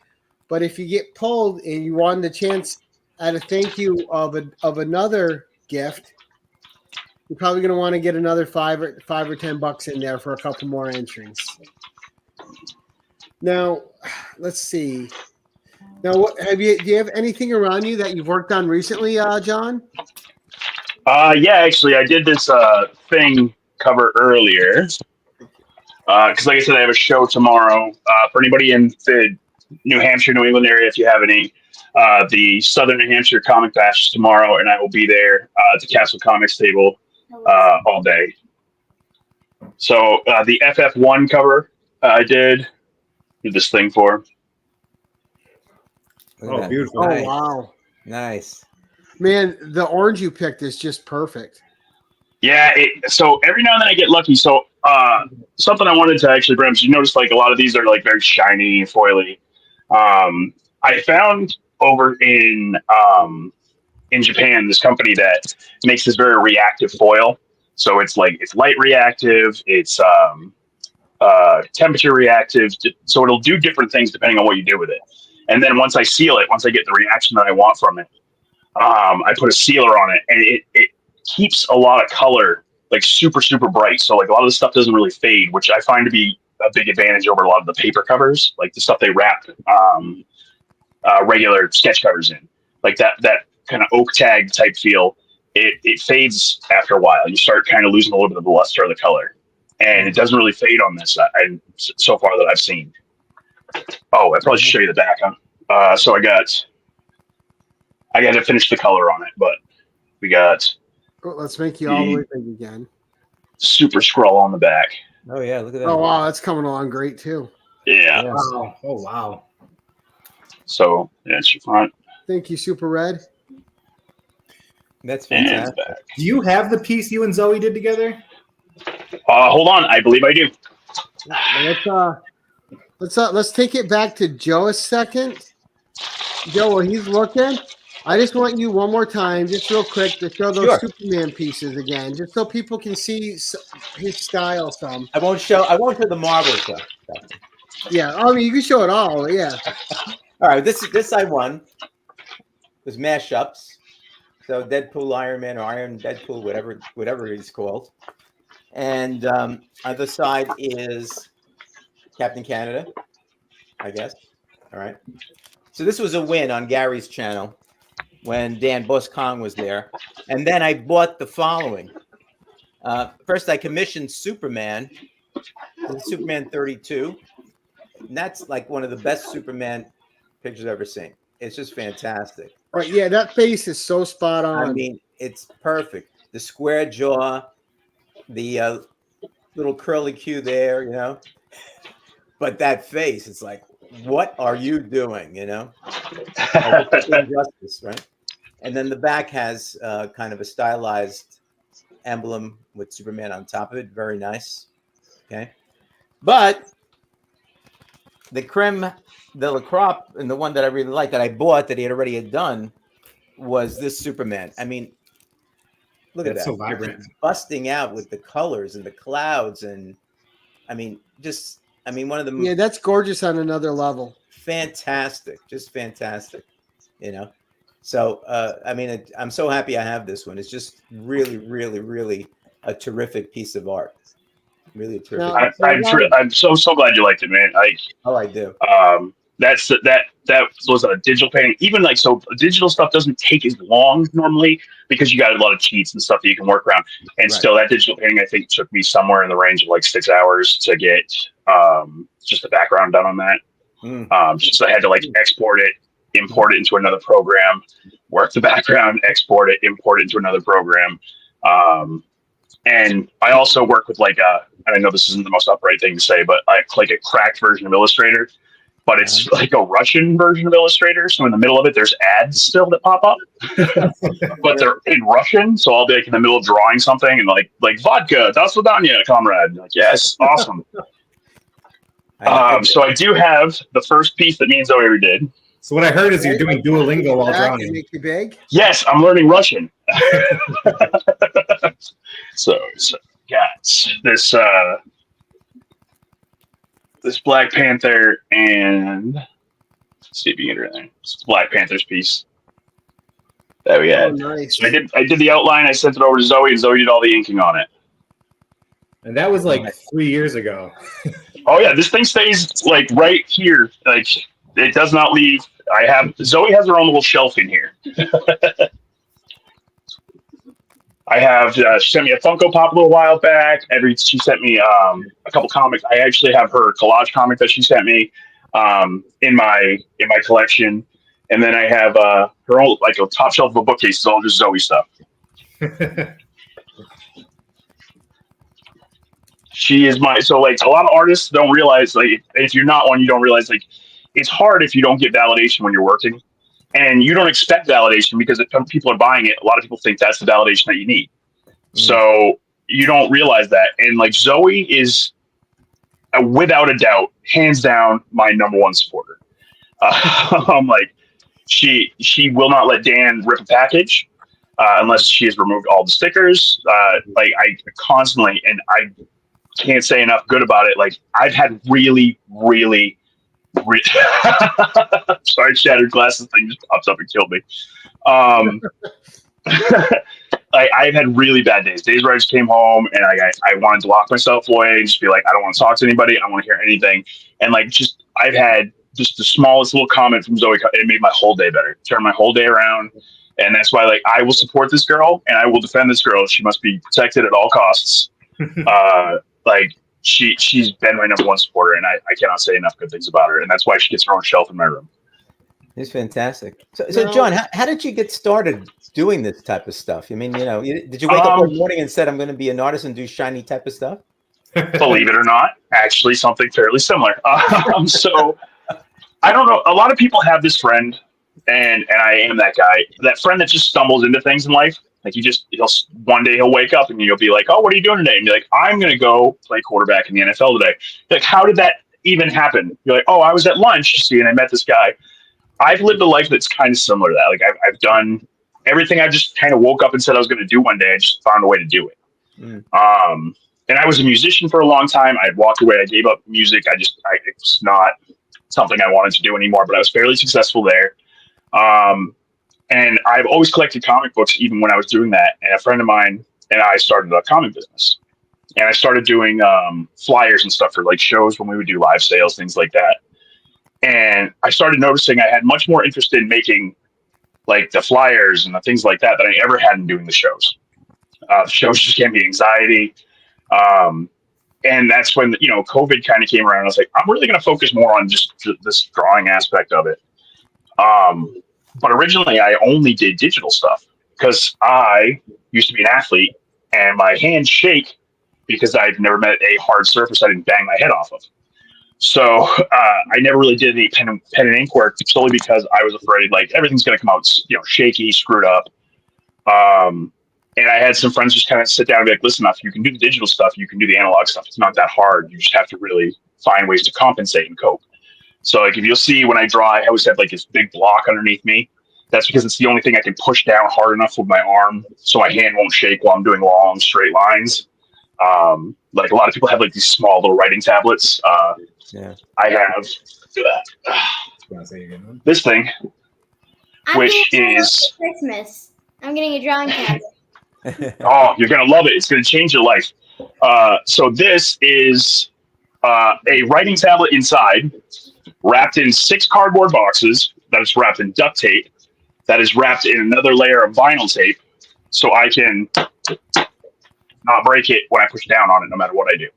But if you get pulled and you won the chance at a thank you of another gift, you're probably going to want to get another $5 or $10 in there for a couple more entries. Now, let's see. Now, do you have anything around you that you've worked on recently, John? Yeah, actually, I did this thing cover earlier. Because, like I said, I have a show tomorrow. For anybody in the New Hampshire, New England area, if you have any, the Southern New Hampshire Comic Bash tomorrow, and I will be there at the Castle Comics table all day. So the FF1 cover I did this thing for. Oh, beautiful. Oh, Nice. wow. Nice. Man, the orange you picked is just perfect. Yeah, so every now and then I get lucky. So something I wanted to actually bring up, you notice like a lot of these are like very shiny, foily. I found over in Japan this company that makes this very reactive foil. So it's light reactive, it's temperature reactive. So it'll do different things depending on what you do with it. And then once I seal it, once I get the reaction that I want from it, I put a sealer on it, and it keeps a lot of color like super, super bright. So like a lot of the stuff doesn't really fade, which I find to be a big advantage over a lot of the paper covers, like the stuff they wrap regular sketch covers in, like that kind of oak tag type feel. It fades after a while. You start kind of losing a little bit of the luster of the color, and it doesn't really fade on this. So far that I've seen. Oh, I probably should show you the back. So I got to finish the color on it, but we got Let's make you all the way big again. Super scroll on the back. Oh yeah, look at that. Oh wow, that's coming along great too. Yeah. Wow. Oh wow. So that's your front. Thank you, Super Red. That's And fantastic. back. Do you have the piece you and Zoe did together? Hold on. I believe I do. Let's take it back to Joe a second. Joe, while he's looking, I just want you one more time, just real quick, to show those Sure. Superman pieces again, just so people can see his style some. I won't show the Marvel stuff. Yeah, I mean you can show it all. Yeah. All right, this I won. There's mashups. So Deadpool, Iron Man, or Iron Deadpool, whatever he's called. And other side is Captain Canada, I guess. All right. So this was a win on Gary's channel when Dan Boss Kong was there. And then I bought the following. First, I commissioned Superman, Superman 32. And that's like one of the best Superman pictures I've ever seen. It's just fantastic. Right. Yeah, that face is so spot on. I mean, it's perfect. The square jaw, the little curly Q there, you know. But that face, it's like, what are you doing, you know? Injustice, right? And then the back has kind of a stylized emblem with Superman on top of it. Very nice. Okay. But the creme de la crop, and the one that I really liked that I bought that he already had done, was this Superman. I mean, look at that. So vibrant. It's busting out with the colors and the clouds. And I mean, one of the yeah, that's gorgeous on another level. Fantastic. Just fantastic. You know? So, I mean, I'm so happy I have this one. It's just really, really, really a terrific piece of art. Really a terrific. I'm so glad you liked it, man. I do. That was a digital painting. Even like, so digital stuff doesn't take as long normally because you got a lot of cheats and stuff that you can work around. And still, that digital painting I think took me somewhere in the range of like 6 hours to get just the background done on that. So I had to like export it, import it into another program, work the background, export it, import it into another program. And I also work with like and I know this isn't the most upright thing to say, but like a cracked version of Illustrator, but it's like a Russian version of Illustrator. So in the middle of it, there's ads still that pop up, but they're in Russian. So I'll be like in the middle of drawing something and like vodka, das svidaniya, comrade. Like, yes, awesome. So I do have the first piece that me and Zoe ever did. So what I heard is you're doing Duolingo while drawing. Make you big? Yes, I'm learning Russian. So got this Black Panther, and let's see if you can get it in there. It's Black Panther's piece that we had. Oh, nice. So I did the outline. I sent it over to Zoe, and Zoe did all the inking on it. And that was like 3 years ago. Oh yeah, this thing stays like right here. Like it does not leave. Zoe has her own little shelf in here. I have she sent me a Funko Pop a little while back. She sent me a couple comics. I actually have her collage comic that she sent me in my collection, and then I have her own like a top shelf of a bookcase. It's all just Zoe stuff. She is so like a lot of artists don't realize, like, if you're not one, you don't realize, like, it's hard if you don't get validation when you're working, and you don't expect validation because if people are buying it, a lot of people think that's the validation that you need. So you don't realize that. And like Zoe is without a doubt, hands down, my number one supporter. Like she will not let Dan rip a package unless she has removed all the stickers. Like I constantly, and I can't say enough good about it. Like I've had really sorry, shattered glasses thing just popped up and killed me. I've had really bad days where I just came home and I wanted to lock myself away and just be like, I don't want to talk to anybody. I don't want to hear anything. And like, just, I've had just the smallest little comment from Zoe. It made my whole day better. It turned my whole day around. And that's why, like, I will support this girl and I will defend this girl. She must be protected at all costs. Like, she's been my number one supporter, and I cannot say enough good things about her. And that's why she gets her own shelf in my room. It's fantastic. So Now- John, how did you get started doing this type of stuff? I mean, did you wake up one morning and said, I'm going to be an artist and do shiny type of stuff? Believe it or not, actually something fairly similar. So I don't know. A lot of people have this friend, and I am that guy. That friend that just stumbles into things in life. Like one day he'll wake up and you'll be like, "Oh, what are you doing today?" And be like, "I'm going to go play quarterback in the NFL today." Like, how did that even happen? You're like, "Oh, I was at lunch, and I met this guy." I've lived a life that's kind of similar to that. Like I've done everything. I just kind of woke up and said I was going to do one day. I just found a way to do it. And I was a musician for a long time. I walked away. I gave up music. It's not something I wanted to do anymore, but I was fairly successful there. And I've always collected comic books, even when I was doing that. And a friend of mine and I started a comic business. And I started doing flyers and stuff for like shows when we would do live sales, things like that. And I started noticing I had much more interest in making like the flyers and the things like that than I ever had in doing the shows. The shows just gave me anxiety. And that's when, COVID kind of came around. I was like, I'm really going to focus more on just this drawing aspect of it. But originally I only did digital stuff because I used to be an athlete and my hands shake because I've never met a hard surface I didn't bang my head off of. So I never really did any pen and ink work solely because I was afraid like everything's going to come out, shaky, screwed up. And I had some friends just kind of sit down and be like, listen, if you can do the digital stuff, you can do the analog stuff. It's not that hard. You just have to really find ways to compensate and cope. So like if you'll see when I draw, I always have like this big block underneath me. That's because it's the only thing I can push down hard enough with my arm so my hand won't shake while I'm doing long, straight lines. Like a lot of people have like these small little writing tablets. I have this thing, which is Christmas. I'm getting a drawing tablet. Oh, you're gonna love it. It's gonna change your life. So this is a writing tablet inside, wrapped in 6 cardboard boxes. That is wrapped in duct tape. That is wrapped in another layer of vinyl tape, so I can not break it when I push down on it, no matter what I do.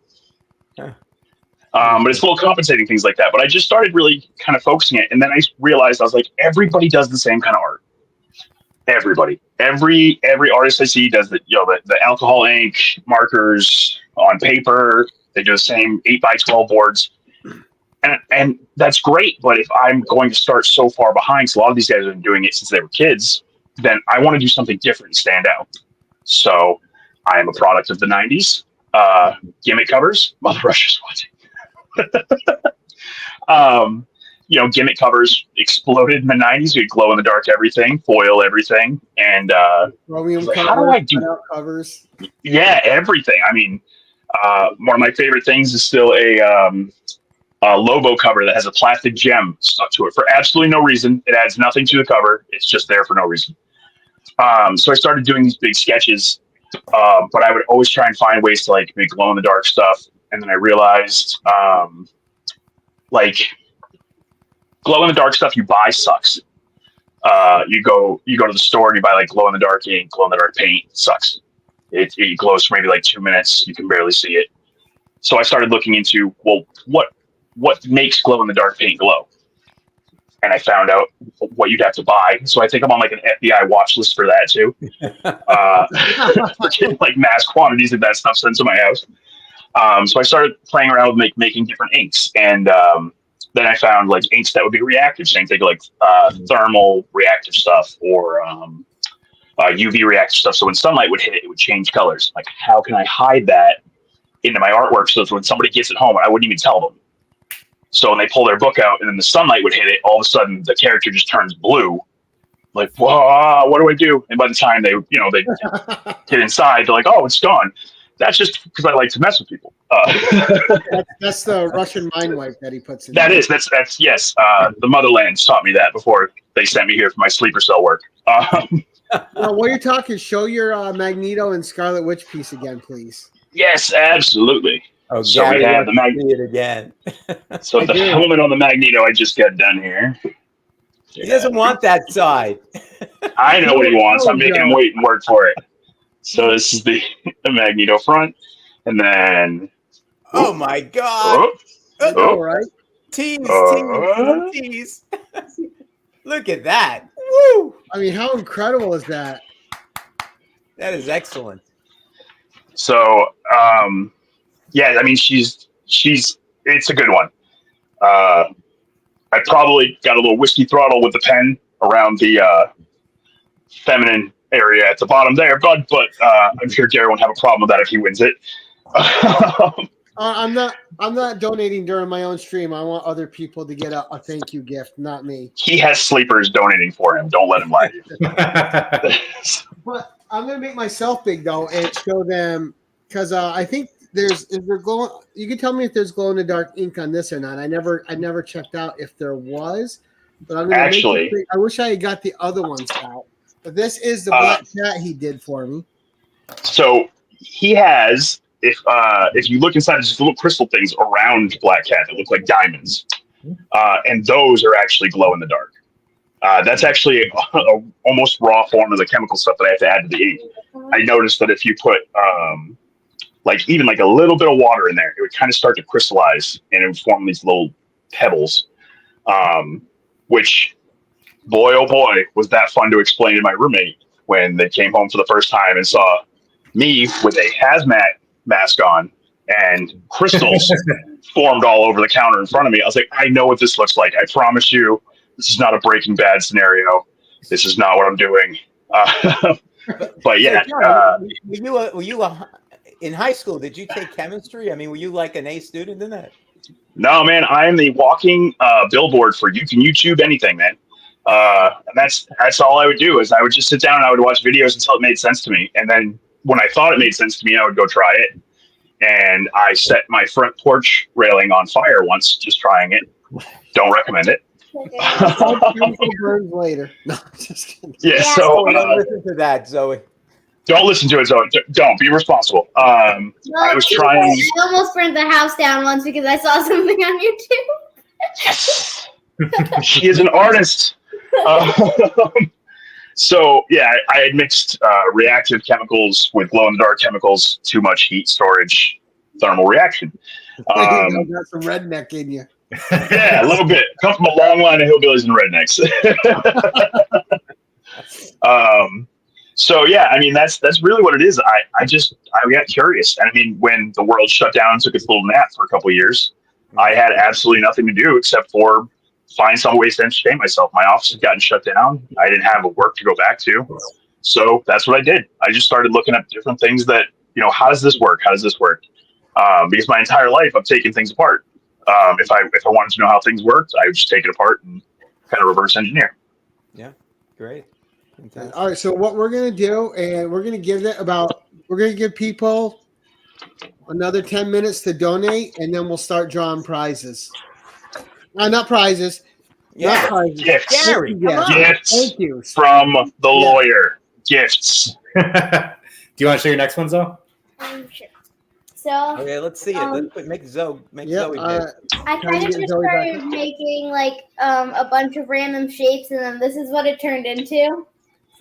But it's a little compensating things like that. But I just started really kind of focusing it, and then I realized I was like, everybody does the same kind of art. Everybody, every artist I see does the alcohol ink markers on paper. They do the same 8x12 boards, and that's great. But if I'm going to start so far behind, so a lot of these guys have been doing it since they were kids, then I want to do something different and stand out. So I am a product of the 90s. Gimmick covers. Mother Russia's watching. Gimmick covers exploded in the 90s. We glow in the dark everything, foil everything, and Chromium like, covers, how do I do covers? Yeah, everything. I mean, one of my favorite things is still a Lobo cover that has a plastic gem stuck to it for absolutely no reason. It adds nothing to the cover. It's just there for no reason. So I started doing these big sketches, but I would always try and find ways to like make glow in the dark stuff. And then I realized, glow in the dark stuff you buy sucks. You go to the store and you buy like glow in the dark ink, glow in the dark paint. It sucks. It glows for maybe like 2 minutes. You can barely see it. So I started looking into, well, what makes glow in the dark paint glow? And I found out what you'd have to buy. So I think I'm on like an FBI watch list for that too. Getting like mass quantities of that stuff sent to my house. So I started playing around with making different inks, and then I found like inks that would be reactive. Same thing, like thermal reactive stuff or UV reactive stuff. So when sunlight would hit it, it would change colors. Like, how can I hide that into my artwork so that when somebody gets it home, I wouldn't even tell them? So when they pull their book out and then the sunlight would hit it, all of a sudden the character just turns blue. Like, whoa, what do I do? And by the time they get inside, they're like, oh, it's gone. That's just because I like to mess with people. That's the Russian mind wipe that he puts in. That's yes. The motherlands taught me that before they sent me here for my sleeper cell work. Well, while you're talking, show your Magneto and Scarlet Witch piece again, please. Yes, absolutely. Oh, so Gary, we have the Magneto again. So the helmet on the Magneto I just got done here. He doesn't want that side. I know what he wants. I'm making him wait and work for it. So this is the Magneto front, and then oh my God! All right, tease. Look at that. Woo! I mean, how incredible is that? That is excellent. So, yeah, I mean, it's a good one. I probably got a little whiskey throttle with the pen around the feminine area at the bottom there, but I'm sure Gary won't have a problem with that if he wins it. I'm not donating during my own stream. I want other people to get a thank you gift, not me. He has sleepers donating for him. Don't let him lie to you. But I'm gonna make myself big though and show them because I think is there glow. You can tell me if there's glow in the dark ink on this or not. I never checked out if there was, but I'm gonna actually. I wish I had got the other ones out. But this is the black cat he did for me. So he has. If you look inside, there's just little crystal things around Black Cat that look like diamonds, and those are actually glow in the dark. That's actually a almost raw form of the chemical stuff that I have to add to the ink. I noticed that if you put even a little bit of water in there, it would kind of start to crystallize and it would form these little pebbles. Which, boy oh boy, was that fun to explain to my roommate when they came home for the first time and saw me with a hazmat mask on and crystals formed all over the counter in front of me. I was like, I know what this looks like. I promise you, this is not a Breaking Bad scenario. This is not what I'm doing. But yeah. Were you in high school? Did you take chemistry? I mean, were you like an A student in that? No, man. I am the walking billboard for you can YouTube anything, man. And that's all I would do is I would just sit down and I would watch videos until it made sense to me, and then when I thought it made sense to me, I would go try it. And I set my front porch railing on fire once, just trying it. Don't recommend it. Burns later. No, just kidding. Yeah, so don't listen to that, Zoe. Don't listen to it, Zoe. Don't be responsible. I was trying. I almost burned the house down once because I saw something on YouTube. Yes, she is an artist. So yeah, I had mixed reactive chemicals with glow-in-the-dark chemicals, too much heat storage, thermal reaction. Got some redneck in you. Yeah, a little bit. Come from a long line of hillbillies and rednecks. So yeah, I mean that's really what it is. I got curious, and I mean when the world shut down and took its little nap for a couple of years, I had absolutely nothing to do except for find some ways to entertain myself. My office had gotten shut down. I didn't have work to go back to. So that's what I did. I just started looking at different things that, how does this work? How does this work? Because my entire life I've taken things apart. If I wanted to know how things worked, I would just take it apart and kind of reverse engineer. Yeah, great. Fantastic. All right, so what we're going to do, and we're going to give people another 10 minutes to donate, and then we'll start drawing prizes. Not prizes. Yeah. Not prizes. Gifts. Gary, Gifts. Thank you. From the lawyer. Gifts. Do you want to show your next one, Zoe? Sure. So Okay, let's see it. Make Zoe. Zoe. I kind of just started making a bunch of random shapes, and then this is what it turned into.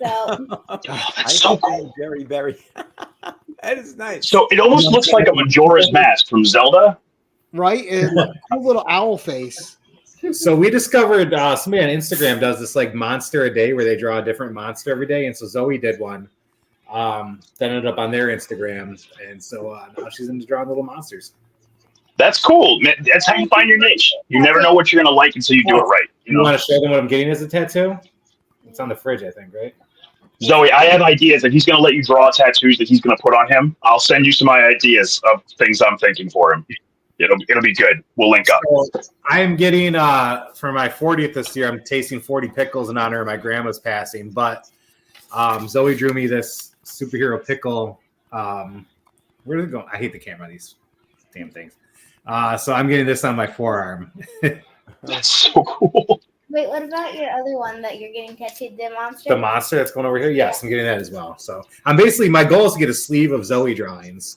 So That's so cool. Very, very. That is nice. So it almost looks like a Majora's Mask from Zelda. Right? And a cool little owl face. So we discovered somebody on Instagram does this monster a day where they draw a different monster every day. And so Zoe did one. That ended up on their Instagram. And so now she's into drawing little monsters. That's cool. That's how you find your niche. You never know what you're going to like until you do it right. You want to show them what I'm getting as a tattoo? It's on the fridge, I think, right? Zoe, I have ideas. If he's going to let you draw tattoos that he's going to put on him, I'll send you some ideas of things I'm thinking for him. It'll be good. We'll link up. So I am getting for my 40th this year. I'm tasting 40 pickles in honor of my grandma's passing. But Zoe drew me this superhero pickle. Where did it go? I hate the camera. These damn things. So I'm getting this on my forearm. That's so cool. wait, what about your other one that you're getting tattooed? The monster. The monster that's going over here. Yes, I'm getting that as well. So I'm basically my goal is to get a sleeve of Zoe drawings.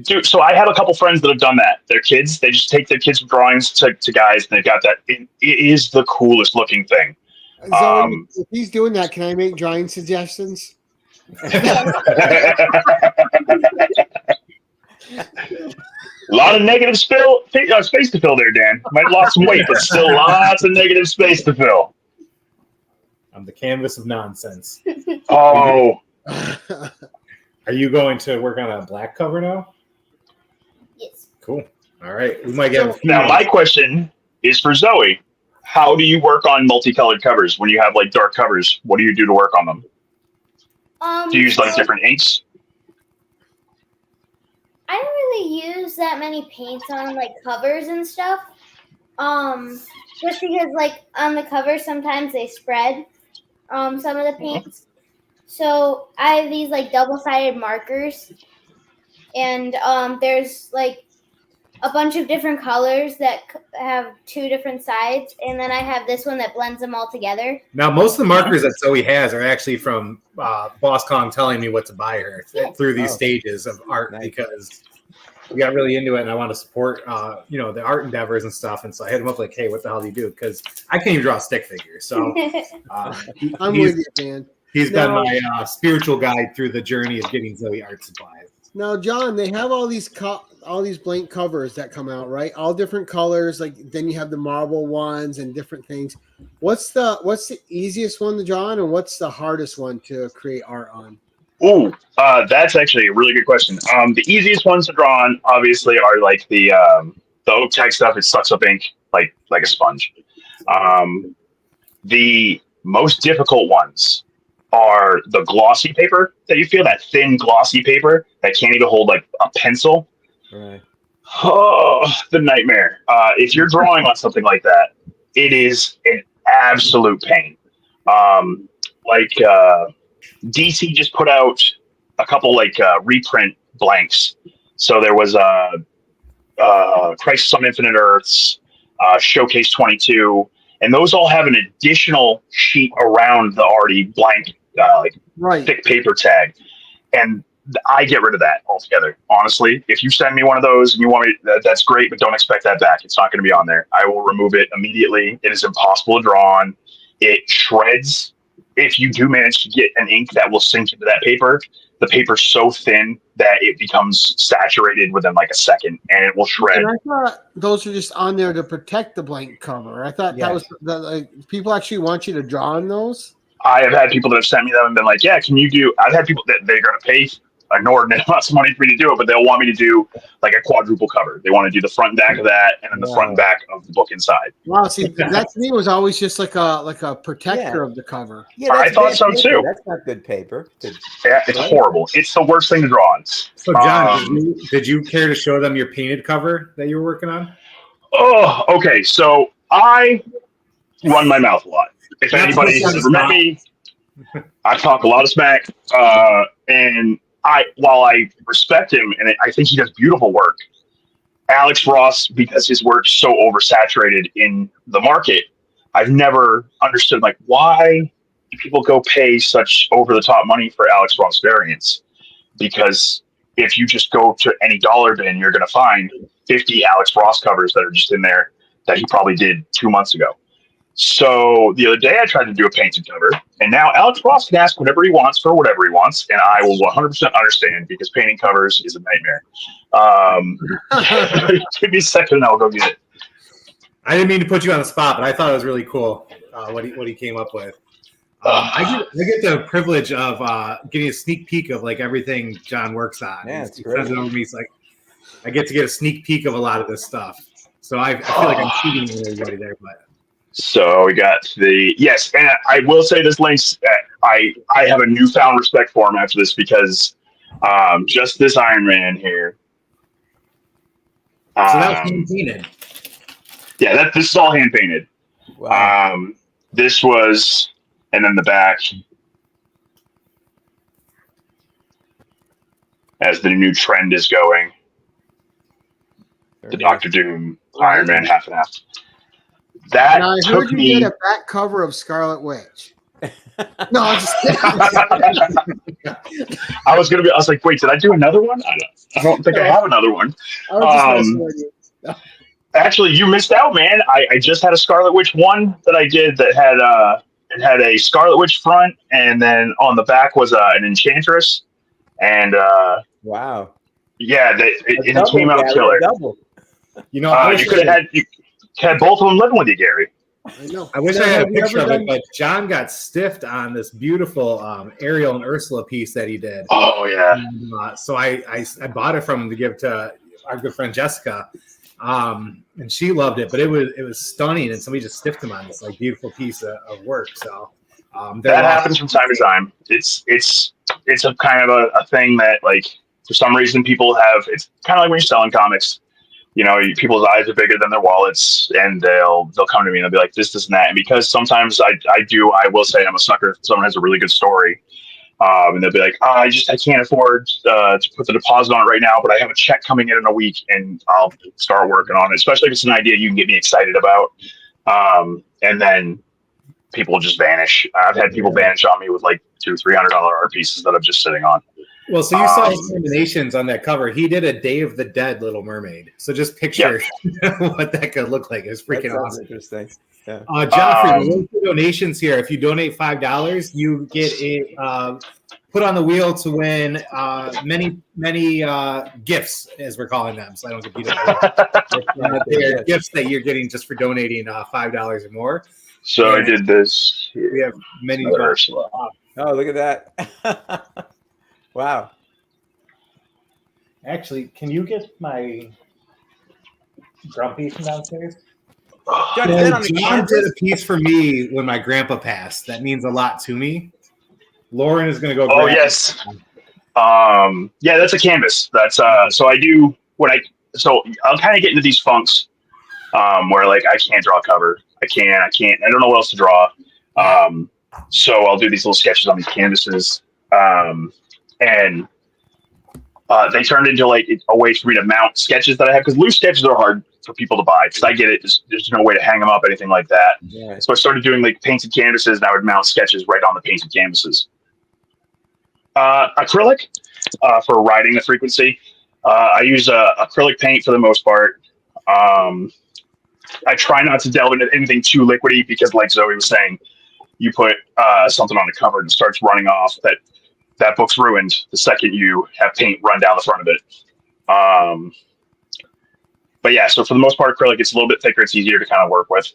Dude, so I have a couple friends that have done that. Their kids, they just take their kids' drawings to guys, and they've got that. It is the coolest looking thing. Zoe, if he's doing that, can I make drawing suggestions? A lot of negative space to fill there, Dan. Might have lost some weight, but still lots of negative space to fill. on the canvas of nonsense. Oh, Are you going to work on a black cover now? Yes. Cool. All right. We might get a few now more. my question is for Zoe. How do you work on multicolored covers when you have like dark covers? What do you do to work on them? Do you use like different inks? I don't really use that many paints on like covers and stuff. Just because like on the cover sometimes they spread some of the paints. So I have these like double-sided markers, and there's like a bunch of different colors that have two different sides, and then I have this one that blends them all together. Now, most of the markers that Zoe has are actually from Boss Kong telling me what to buy her through these stages of art because we got really into it and I want to support, the art endeavors and stuff. And so I hit him up like, hey, what the hell do you do? Because I can't even draw stick figures. So I'm with you, man. He's been my spiritual guide through the journey of getting Zoe art supplies. Now, John, they have all these blank covers that come out, right? All different colors. Like then you have the marble ones and different things. What's the easiest one to draw on, and what's the hardest one to create art on? Ooh, that's actually a really good question. The easiest ones to draw on, obviously, are like the oak tag stuff. It sucks up ink like a sponge. The most difficult ones are the glossy paper that you feel, that thin glossy paper that can't even hold like a pencil. Right. Oh, the nightmare. If you're drawing on something like that, it is an absolute pain. DC just put out a couple reprint blanks. So there was Crisis on Infinite Earths, Showcase 22, and those all have an additional sheet around the already blank thick paper tag. And I get rid of that altogether. Honestly, if you send me one of those and you want me, that's great, but don't expect that back. It's not going to be on there. I will remove it immediately. It is impossible to draw on. It shreds. If you do manage to get an ink that will sink into that paper, the paper's so thin that it becomes saturated within like a second and it will shred. And I thought those are just on there to protect the blank cover. I thought that was people actually want you to draw on those. I have had people that have sent me them and been like, yeah, can you do, I've had people that they're going to pay inordinate amounts of money for me to do it, but they'll want me to do like a quadruple cover. They want to do the front and back of that and then the front and back of the book inside. Wow, see, that to me was always just like a protector of the cover. Yeah, I thought so too. That's not good paper. Yeah, it's horrible. It's the worst thing to draw on. So, John, did you care to show them your painted cover that you were working on? Oh, okay. So I run my mouth a lot. If anybody has ever met me, I talk a lot of smack. And while I respect him and I think he does beautiful work, Alex Ross, because his work's so oversaturated in the market, I've never understood like why do people go pay such over the top money for Alex Ross variants? Because if you just go to any dollar bin, you're going to find 50 Alex Ross covers that are just in there that he probably did 2 months ago. So the other day I tried to do a painted cover, and now Alex Ross can ask whatever he wants for whatever he wants, and I will 100% understand because painting covers is a nightmare. Give me a second and I'll go get it. I didn't mean to put you on the spot, but I thought it was really cool what he came up with. I get the privilege of getting a sneak peek of like everything John works on. Yeah, it's he great. sends it over to me. It's like I get to get a sneak peek of a lot of this stuff. So I feel like I'm cheating with everybody there, but. So we got yes, and I will say this, Lynx, I have a newfound respect for him after this because just this Iron Man here. So that was hand painted. Yeah, this is all hand painted. Wow. This was, and then the back, as the new trend is going, the Doctor Doom Iron Man half and half. That and I took heard you me. did a back cover of Scarlet Witch. No, I'm just kidding. I was like, wait, did I do another one? I don't think I have another one. I was just messing with you. Actually, you missed out, man. I just had a Scarlet Witch one that I did that had it had a Scarlet Witch front, and then on the back was an Enchantress, and wow, yeah, it came out killer. Double. You know, you could have had both of them living with you, Gary. I know. I wish Now, I had a have you picture ever of it, done- but John got stiffed on this beautiful Ariel and Ursula piece that he did. Oh yeah. So I bought it from him to give to our good friend Jessica, and she loved it. But it was stunning, and somebody just stiffed him on this like beautiful piece of work. So That happens from time to time. It's a kind of a thing that like for some reason people have. It's kind of like when you're selling comics. You know, people's eyes are bigger than their wallets, and they'll come to me and they'll be like, this, and that. And because sometimes I will say I'm a sucker if someone has a really good story. And they'll be like, I can't afford to put the deposit on it right now, but I have a check coming in a week and I'll start working on it, especially if it's an idea you can get me excited about. And then people just vanish. I've had people vanish on me with like $200-$300 art pieces that I'm just sitting on. Well, so you saw his animations on that cover. He did a Day of the Dead Little Mermaid. So just picture what that could look like. It's freaking awesome. Interesting. Yeah. John, for donations here, if you donate $5, you get a put on the wheel to win many gifts, as we're calling them. So I don't get beat up. They're gifts that you're getting just for donating $5 or more. So And I did this. we have many. Ursula. Oh, look at that. Wow. Actually, can you get my drum piece from downstairs? John, is that on the John canvas? did a piece for me when my grandpa passed. That means a lot to me. Lauren is going to go. Oh yes. Yeah, that's a canvas. That's so I do so I'll kind of get into these funks where like I can't draw a cover. I don't know what else to draw. So I'll do these little sketches on these canvases. And they turned into like a way for me to mount sketches that I have, because loose sketches are hard for people to buy because I get it. There's no way to hang them up, anything like that. Yeah. So I started doing like painted canvases, and I would mount sketches right on the painted canvases. Acrylic for riding the frequency. I use acrylic paint for the most part. I try not to delve into anything too liquidy because, like Zoe was saying, you put something on the cover and it starts running off. That book's ruined the second you have paint run down the front of it. But yeah, so for the most part, acrylic, it's a little bit thicker. It's easier to kind of work with.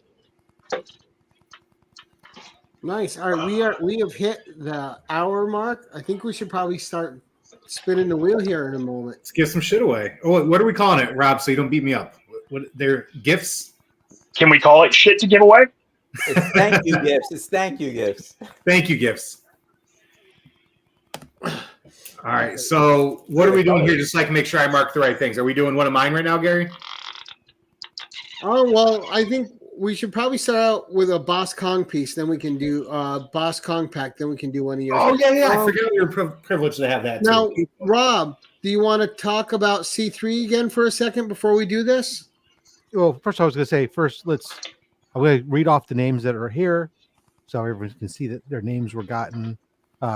Nice. All right, we have hit the hour mark. I think we should probably start spinning the wheel here in a moment. Let's give some shit away. Oh, what are we calling it, Rob? So you don't beat me up. What they're gifts? Can we call it shit to give away? It's thank you gifts. It's thank you gifts. Thank you, gifts. All right. So what are we doing here? Just so I can make sure I mark the right things. Are we doing one of mine right now, Gary? Oh, well, I think we should probably start out with a Boss Kong piece. Then we can do Boss Kong pack. Then we can do one of yours. Oh, yeah. I forgot we were privileged to have that. Now, too. Rob, do you want to talk about C3 again for a second before we do this? Well, first I was going to say, I'm going to read off the names that are here so everyone can see that their names were gotten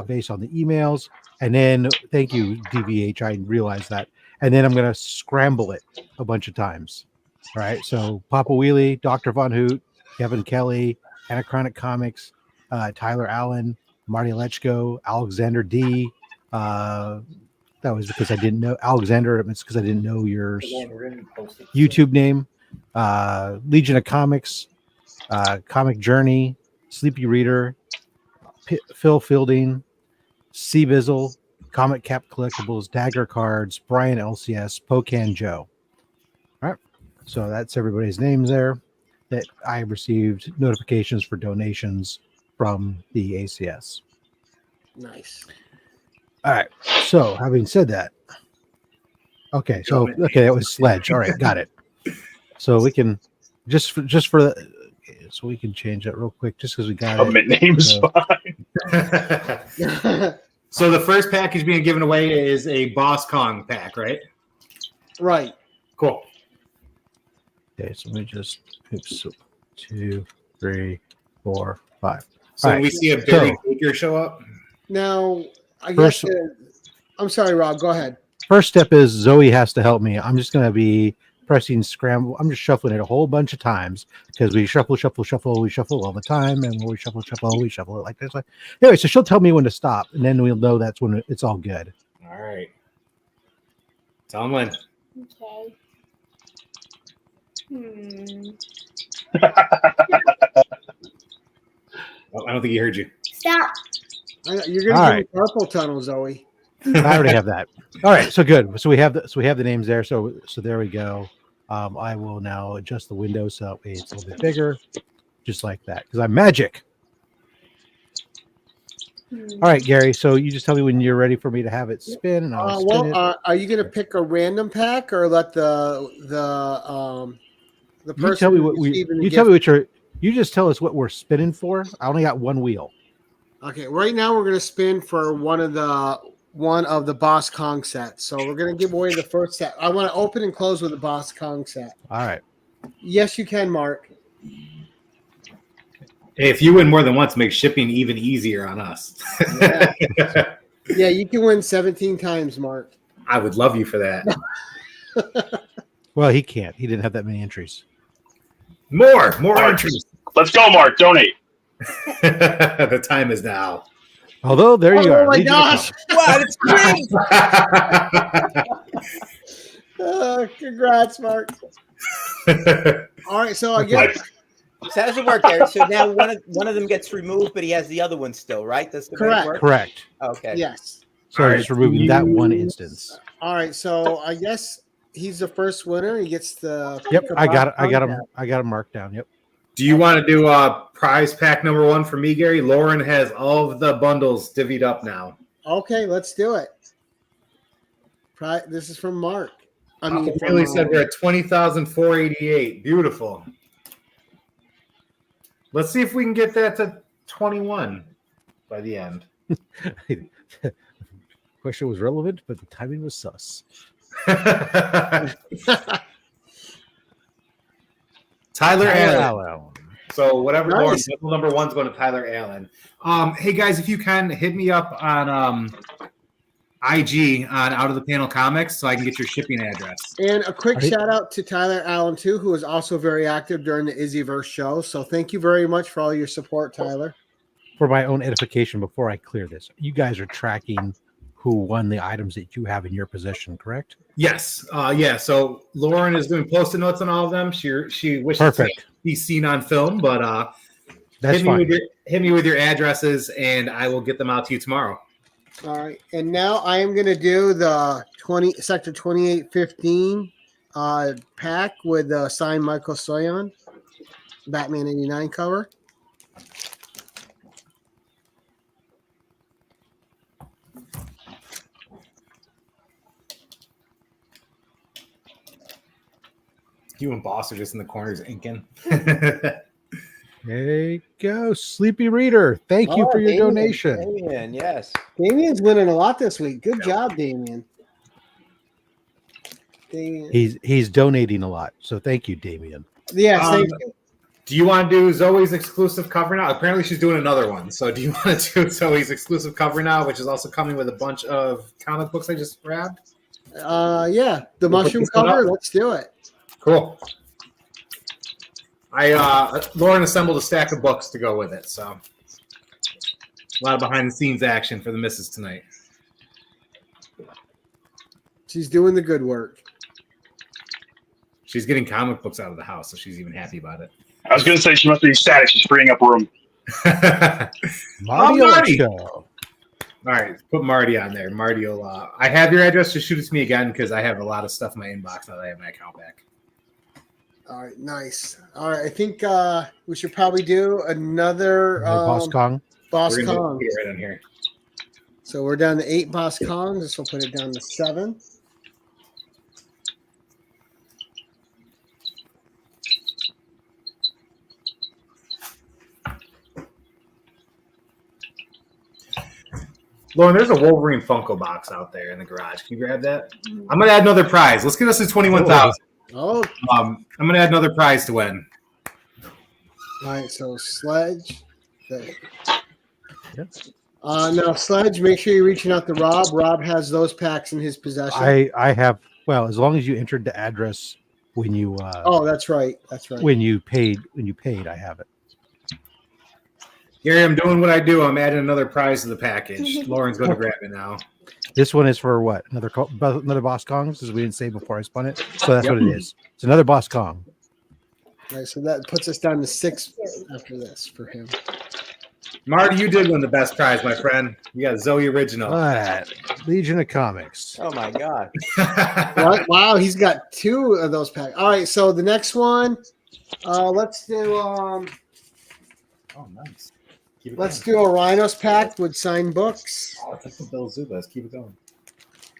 based on the emails. And then, thank you, DVH, I realized that. And then I'm going to scramble it a bunch of times. All right, so Papa Wheelie, Dr. Von Hoot, Kevin Kelly, Anachronic Comics, Tyler Allen, Marty Lechko, Alexander D. That was because I didn't know Alexander. It's because I didn't know your YouTube name. Legion of Comics, Comic Journey, Sleepy Reader, Phil Fielding, C Bizzle, Comic Cap Collectibles, Dagger Cards, Brian LCS, Pocan Joe. All right, so that's everybody's names there that I received notifications for donations from the ACS. Nice. All right, so having said that, okay, that was Sledge. All right, got it. So we can just for so we can change that real quick just because we got it. Name's fine. So the first package being given away is a Boss Kong pack, right? Right. Cool. Okay, so let me just 2, 3, 4, 5. So when we see a Barry Baker show up. Now, I guess I'm sorry, Rob. Go ahead. First step is Zoe has to help me. I'm just going to be pressing scramble. I'm just shuffling it a whole bunch of times because we shuffle all the time, and when we shuffle it like this. Anyway, so she'll tell me when to stop, and then we'll know that's when it's all good. All right. Tell them when. Okay. think he heard you. Stop. You're gonna All give right. me purple tunnel, Zoe. I already have that. All right, so good. So we have the names there. So there we go. I will now adjust the window so that way it's a little bit bigger, just like that, because I'm magic. All right, Gary. So you just tell me when you're ready for me to have it spin, and I'll spin it. Are you gonna pick a random pack or let the person You tell me what you just tell us what we're spinning for. I only got one wheel. Okay, right now we're gonna spin for one of the Boss Kong sets. So we're gonna give away the first set. I want to open and close with the Boss Kong set. All right. Yes, you can, Mark. Hey, if you win more than once, make shipping even easier on us. Yeah, yeah, you can win 17 times, Mark. I would love you for that. Well, he can't. He didn't have that many entries. More entries. Let's go, Mark. Donate. The time is now. Although there you are. Oh my Legion of gosh! What? It's free. Congrats, Mark. All right, so I guess So how does it work there? So now one of them gets removed, but he has the other one still, right? That's the way it Correct. works? Correct. Okay. yes. So I'm just removing that one instance. All right, so I guess he's the first winner. He gets the Yep, I got it. I got him marked down. Yep. Do you want to do prize pack number 1 for me, Gary? Lauren has all of the bundles divvied up now. Okay, let's do it. This is from Mark. I mean, Really said we're at 20,488. Beautiful. Let's see if we can get that to 21 by the end. Question was relevant, but the timing was sus. Tyler Allen. Allen. So whatever Nice. number 1's going to Tyler Allen. Hey guys, if you can hit me up on IG on Out of the Panel Comics so I can get your shipping address. And a quick shout out to Tyler Allen too, who was also very active during the Izzyverse show. So thank you very much for all your support, Tyler. For my own edification, before I clear this, you guys are tracking who won the items that you have in your possession, correct? Yes. Yeah. So Lauren is doing post-it notes on all of them. She wishes Perfect. to be seen on film, but That's hit me with your addresses and I will get them out to you tomorrow. All right, and now I am going to do the Sector 2815 pack with signed Michael Soyan, Batman 89 cover. You and Boss are just in the corners inking. There you go. Sleepy Reader. Thank you for your Damien, donation. Damien, yes. Damien's winning a lot this week. Good job, Damien. He's donating a lot. So thank you, Damien. Yes, thank you. Do you want to do Zoe's exclusive cover now? Apparently she's doing another one. So do you want to do Zoe's exclusive cover now, which is also coming with a bunch of comic books I just grabbed? Yeah, the mushroom cover. Let's do it. Cool. Lauren assembled a stack of books to go with it, so a lot of behind the scenes action for the missus tonight. She's doing the good work. She's getting comic books out of the house, so she's even happy about it. I was going to say she must be ecstatic. She's freeing up room. Marty. Marty. All right, put Marty on there. Marty will. I have your address. Just shoot it to me again because I have a lot of stuff in my inbox now that I have my account back. All right, nice. All right, I think we should probably do another Boss Kong. Boss We're gonna Kong. get it right on here. So we're down to 8 Boss Kongs. This will put it down to 7. Lauren, there's a Wolverine Funko box out there in the garage. Can you grab that? I'm gonna add another prize. Let's get us to 21,000. Oh, I'm gonna add another prize to win. all right. So Sledge. There. Yep. Now Sledge, make sure you're reaching out to Rob. Rob has those packs in his possession. I have, well, as long as you entered the address when you Oh, that's right. That's right. when you paid, I have it. Gary, I'm doing what I do. I'm adding another prize to the package. Lauren's going to grab it now. This one is for what? Another Boss Kong, as we didn't say before I spun it. So that's what it is. It's another Boss Kong. All right, so that puts us down to 6 after this for him. Marty, you did win the best prize, my friend. You got Zoe Original. All right. Legion of Comics. Oh my God. What? Wow, he's got 2 of those packs. All right, so the next one, let's do Oh, nice. Keep it let's going. do a Rhinos pack with signed books. Oh, that's the Bill Zubas. Keep it going.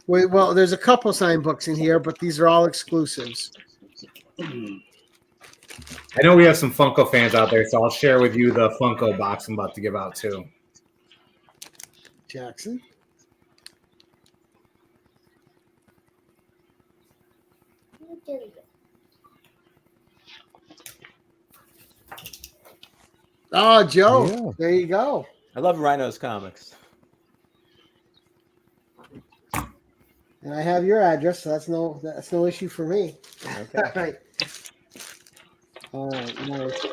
Wait, well, there's a couple signed books in here, but these are all exclusives. I know we have some Funko fans out there, so I'll share with you the Funko box I'm about to give out too. Jackson. Oh, Joe, Yeah. there you go. I love Rhino's comics. And I have your address, so that's no issue for me. Okay. All right. Nice.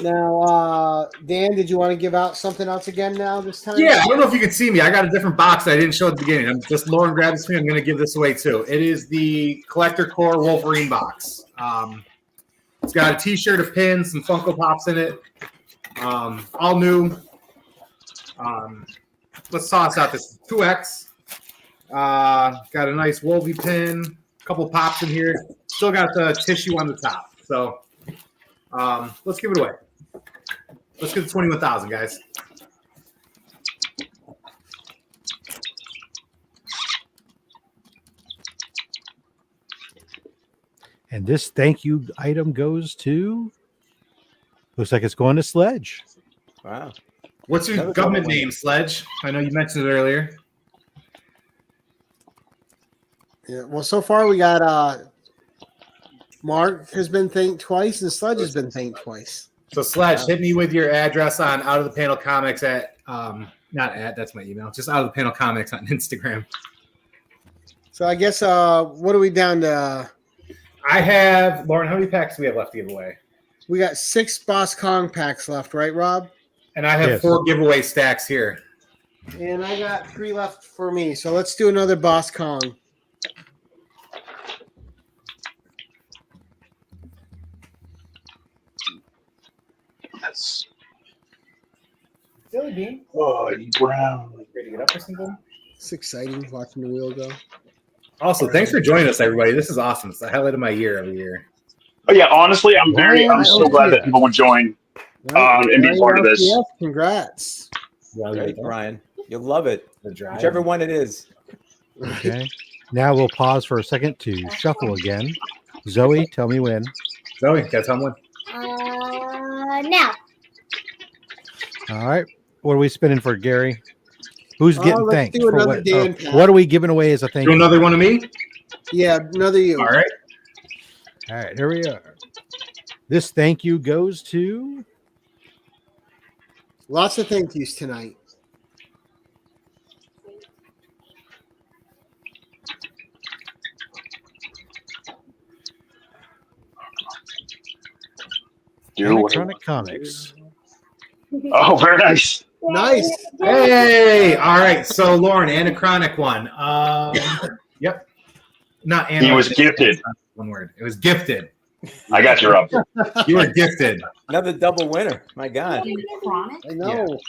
Now, Dan, did you want to give out something else again now this time? Yeah, I don't know if you can see me. I got a different box I didn't show at the beginning. I'm just Lauren grabbed this for me. I'm going to give this away too. It is the Collector Core Wolverine box. It's got a T-shirt, a pin, some Funko Pops in it. All new. Let's toss out this 2X. Got a nice Wolvie pin, a couple pops in here. Still got the tissue on the top. So let's give it away. Let's get the 21,000, guys. And this thank you item goes to, looks like it's going to Sledge. Wow. What's your Another government double name, Sledge? I know you mentioned it earlier. Yeah. Well, so far we got Mark has been thanked twice, and Sledge has been thanked twice. So Sledge, hit me with your address on Out of the Panel Comics at not at, that's my email. Just Out of the Panel Comics on Instagram. So I guess what are we down to? I have Lauren. How many packs do we have left to give away? We got 6 Boss Kong packs left, right, Rob? And I have Yes. 4 giveaway stacks here. And I got 3 left for me. So let's do another Boss Kong. That's Silly Bean. brown. Ready to get up or something? It's exciting watching the wheel go. Also, thanks for joining us, everybody. This is awesome. It's the highlight of my year every year. Oh yeah, honestly, I'm so glad that people would join and be part of this. Yes, congrats. Great, Brian. You'll love it. The drive. Whichever one it is. Okay. Now we'll pause for a second to shuffle again. Zoe, tell me when. Zoe, got someone? Now. All right. What are we spinning for, Gary? Who's getting let's thanked? do For another what, Dan pack. what are we giving away as a thank Do you? another one of me? Yeah, another you. All right. All right, here we are. This thank you goes to Lots of thank yous tonight. Anachronic Comics. Oh, very nice. Nice. Hey, all right. So Lauren, Anachronic one. Yep. Not He was gifted. One word. It was gifted. I got you, Rob. You were gifted. Another double winner. My God. I know.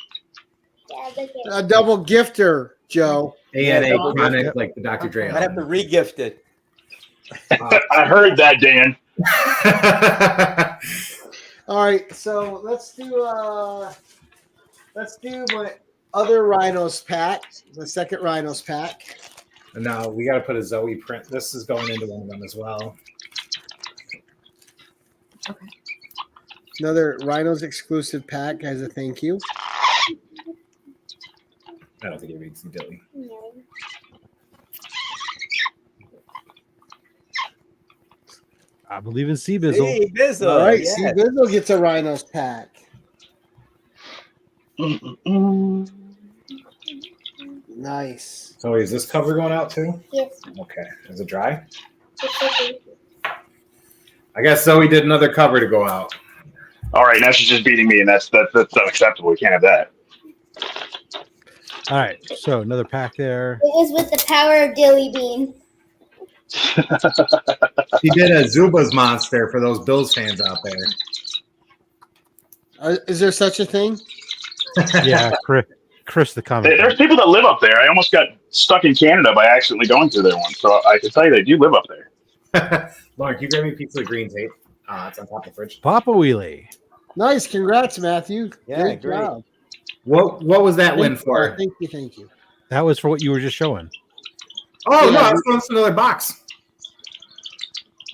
A double gifter, Joe. Anachronic, like the Dr. Dre. I'd have to re-gift it. I heard that, Dan. All right, so let's do my other Rhinos pack, the second Rhinos pack. No, we got to put a Zoe print. This is going into one of them as well. Okay. Another Rhinos exclusive pack as a thank you. I don't think it reads some dilly. I believe in Sea Bizzle. Hey, Bizzle. All right, yes. see, Bizzle gets a Rhinos pack. Nice. So is this cover going out too? Yes. Okay. Is it dry? I guess Zoe did another cover to go out. All right, now she's just beating me, and that's unacceptable. We can't have that. All right, so another pack there. It was with the power of Dilly Bean. She did a Zuba's monster for those Bills fans out there. Is there such a thing? Yeah, Chris the comic. There's people that live up there. I almost got stuck in Canada by accidentally going through there once. So I can tell you they do live up there. Lauren, can you grab me a piece of the green tape? It's on top of the fridge. Papa Wheelie. Nice, congrats, Matthew. Yeah, Great great. job. What was that win for? Thank you. That was for what you were just showing. Oh, Yeah. no, that's going to another box.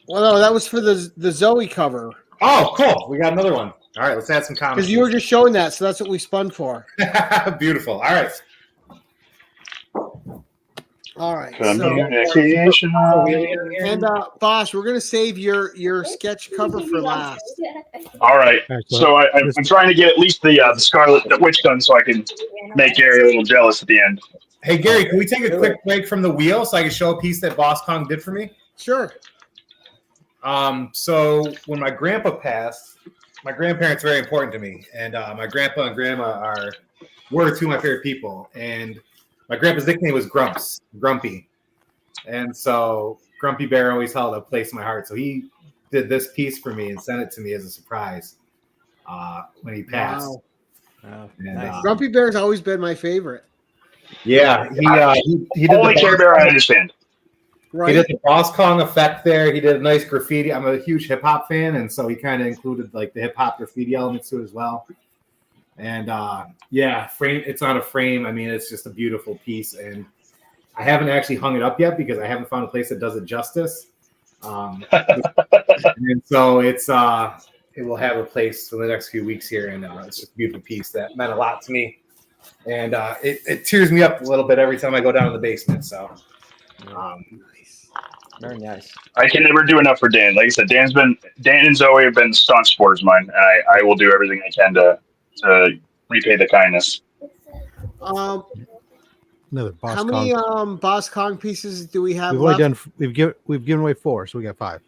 Well, no, that was for the Zoe cover Oh, cool. We got another one. All right, let's add some comments. because you were just showing that, so that's what we spun for. Beautiful. All right. All right. Communication. And boss, we're gonna save your sketch cover for last. All right. So I'm trying to get at least the Scarlet Witch done so I can make Gary a little jealous at the end. Hey, Gary, can we take a quick break from the wheel so I can show a piece that Boss Kong did for me? Sure. So when my grandpa passed, my grandparents are very important to me, and my grandpa and grandma were two of my favorite people. And my grandpa's nickname was Grumpy, and so Grumpy Bear always held a place in my heart. So he did this piece for me and sent it to me as a surprise when he passed. Wow. Oh, And, nice. Grumpy Bear's always been my favorite. Yeah, he did Only the Care Bear I understand. He Right. did the Boss Kong effect there. He did a nice graffiti. I'm a huge hip hop fan, and so he kind of included like the hip hop graffiti elements to it as well. And it's on a frame. I mean, it's just a beautiful piece, and I haven't actually hung it up yet because I haven't found a place that does it justice. And so it will have a place for the next few weeks here, and it's just a beautiful piece that meant a lot to me. And it tears me up a little bit every time I go down in the basement. So. Very nice. I can never do enough for Dan. Like I said, Dan and Zoe have been staunch supporters of mine, and I will do everything I can to repay the kindness. Another Boss How Kong. many Boss Kong pieces do we have We've left? only done. We've given away 4, so we got 5.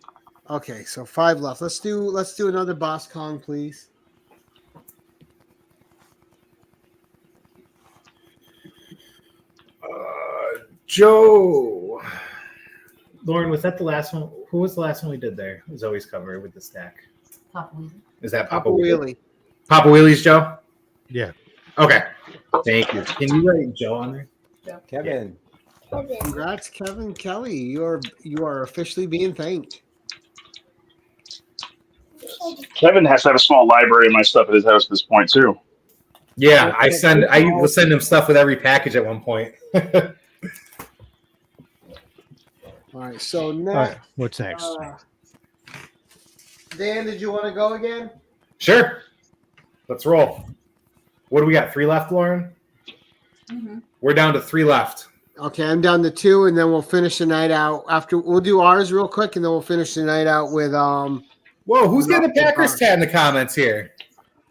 Okay, so 5 left. Let's do another Boss Kong, please. Joe. Lauren, was that the last one? Who was the last one we did there? It was always covered with the stack. Papa Weezy. Is that Papa Wheelie. Papa Wheelie's Joe? Yeah. Okay. Thank you. Can you write Joe on there? Kevin. Congrats, Kevin Kelly. You are officially being thanked. Kevin has to have a small library of my stuff at his house at this point too. Yeah, I will send him stuff with every package at one point. All right, so All next, right. What's next? Dan, did you want to go again? Sure. Let's roll. What do we got? 3 left, Lauren? Mm-hmm. We're down to 3 left. Okay, I'm down to 2, and then we'll finish the night out. We'll do ours real quick, and then we'll finish the night out with Whoa, who's getting a Packers tat in the comments here?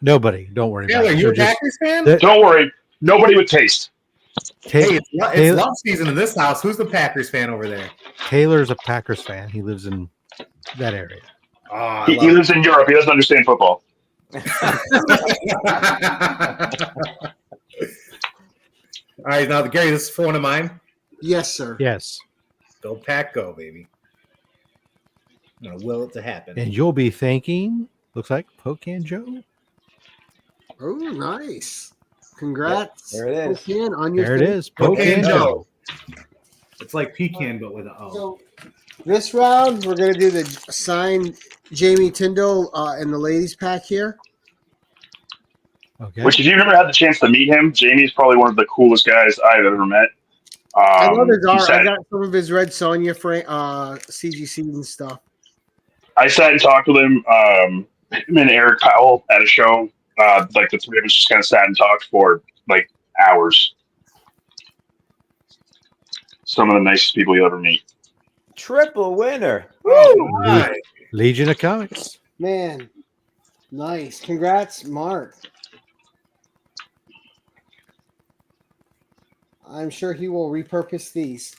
Nobody. Don't worry. Taylor, about it. you a They're just- Packers fan? they're- Don't worry, nobody with taste. Hey, it's Taylor- love season in this house. Who's the Packers fan over there? Taylor's a Packers fan. He lives in that area. Oh, I He love lives in Europe. He doesn't understand football. All right, now Gary, this is for one of mine. yes, sir. Yes. Go Pack, go, baby. I'm gonna will it to happen. And you'll be thanking, looks like, Pocan Joe. Oh, nice. Congrats. There it is. Pocan, on your There it thing. is. Pocan Pocan Joe. It's like pecan, but with an O. So this round, we're going to do the signed Jamie Tyndall in the ladies pack here. Okay. Which, if you've never had the chance to meet him, Jamie's probably one of the coolest guys I've ever met. I love his he art. I sat- got some of his Red Sonja CGC and stuff. I sat and talked with him. Him and Eric Powell at a show. Like the three of us just kind of sat and talked for like hours. Some of the nicest people you'll ever meet. Triple winner. Le- Legion of Comics. Man, nice. Congrats, Mark. I'm sure he will repurpose these.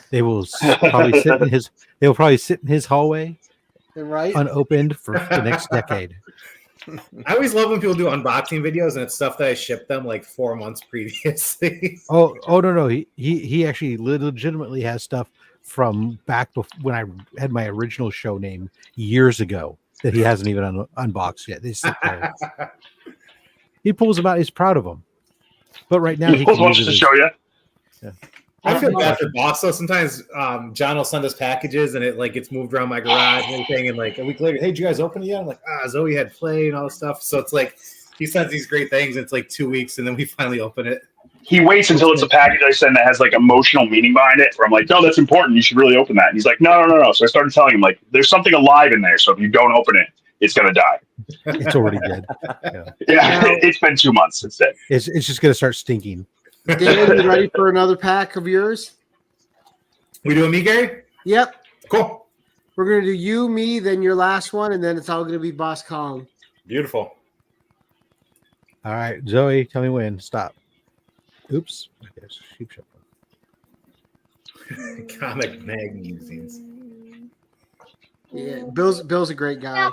They will probably sit in his. They will probably sit in his hallway Right? unopened for the next decade. I always love when people do unboxing videos and it's stuff that I shipped them like 4 months previously. Oh no! He actually legitimately has stuff from back when I had my original show name years ago that he hasn't even unboxed yet. They sit there. He pulls them out. He's proud of them. But right now, He pulls one just to show you. I feel bad for boss though. Sometimes John will send us packages and it like gets moved around my garage and everything. And like a week later, hey, did you guys open it yet? I'm like, Zoe had play and all this stuff. So it's like he sends these great things. And it's like 2 weeks, and then we finally open it. He waits until it's a package I send that has like emotional meaning behind it. Where I'm like, no, that's important. You should really open that. And he's like, no. So I started telling him like, there's something alive in there. So if you don't open it, it's gonna die. It's already dead. Yeah, it's been 2 months since then. It's just gonna start stinking. Dan, you ready for another pack of yours? We doing me, Gary? Yep. Cool. We're gonna do you, me, then your last one, and then it's all gonna be Boss Kong. Beautiful. All right, Zoe, tell me when. Stop. Oops. I guess sheep shepherd. Comic magazines. Yeah, Bill's a great guy.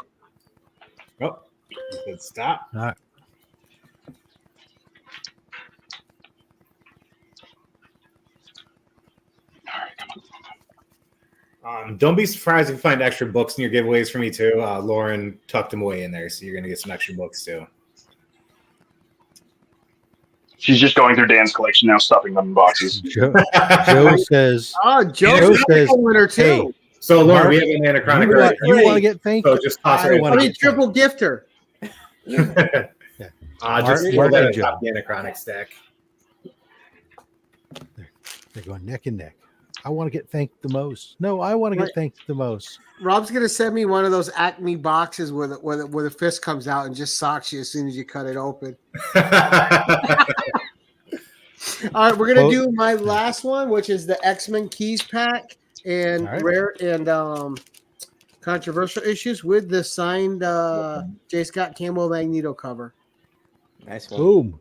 Oh, good stop. All right. Don't be surprised if you find extra books in your giveaways for me too. Lauren tucked them away in there, so you're gonna get some extra books too. She's just going through Dan's collection now, stuffing them in boxes. Joe says, Oh, Joe says, a winner too. hey, So Lauren, we have an Anachronic right you here. want to get thanked? So just toss it. wanna get Triple gifter. Just Mark throw that and on Joe. top of the Anachronic stack. They're going neck and neck. I want to get thanked the most. No, I want to get thanked the most. Rob's gonna send me one of those Acme boxes where the fist comes out and just socks you as soon as you cut it open. All right, we're gonna do my last one, which is the X-Men Keys pack and rare and controversial issues with the signed J. Scott Campbell Magneto cover. Nice one. Boom.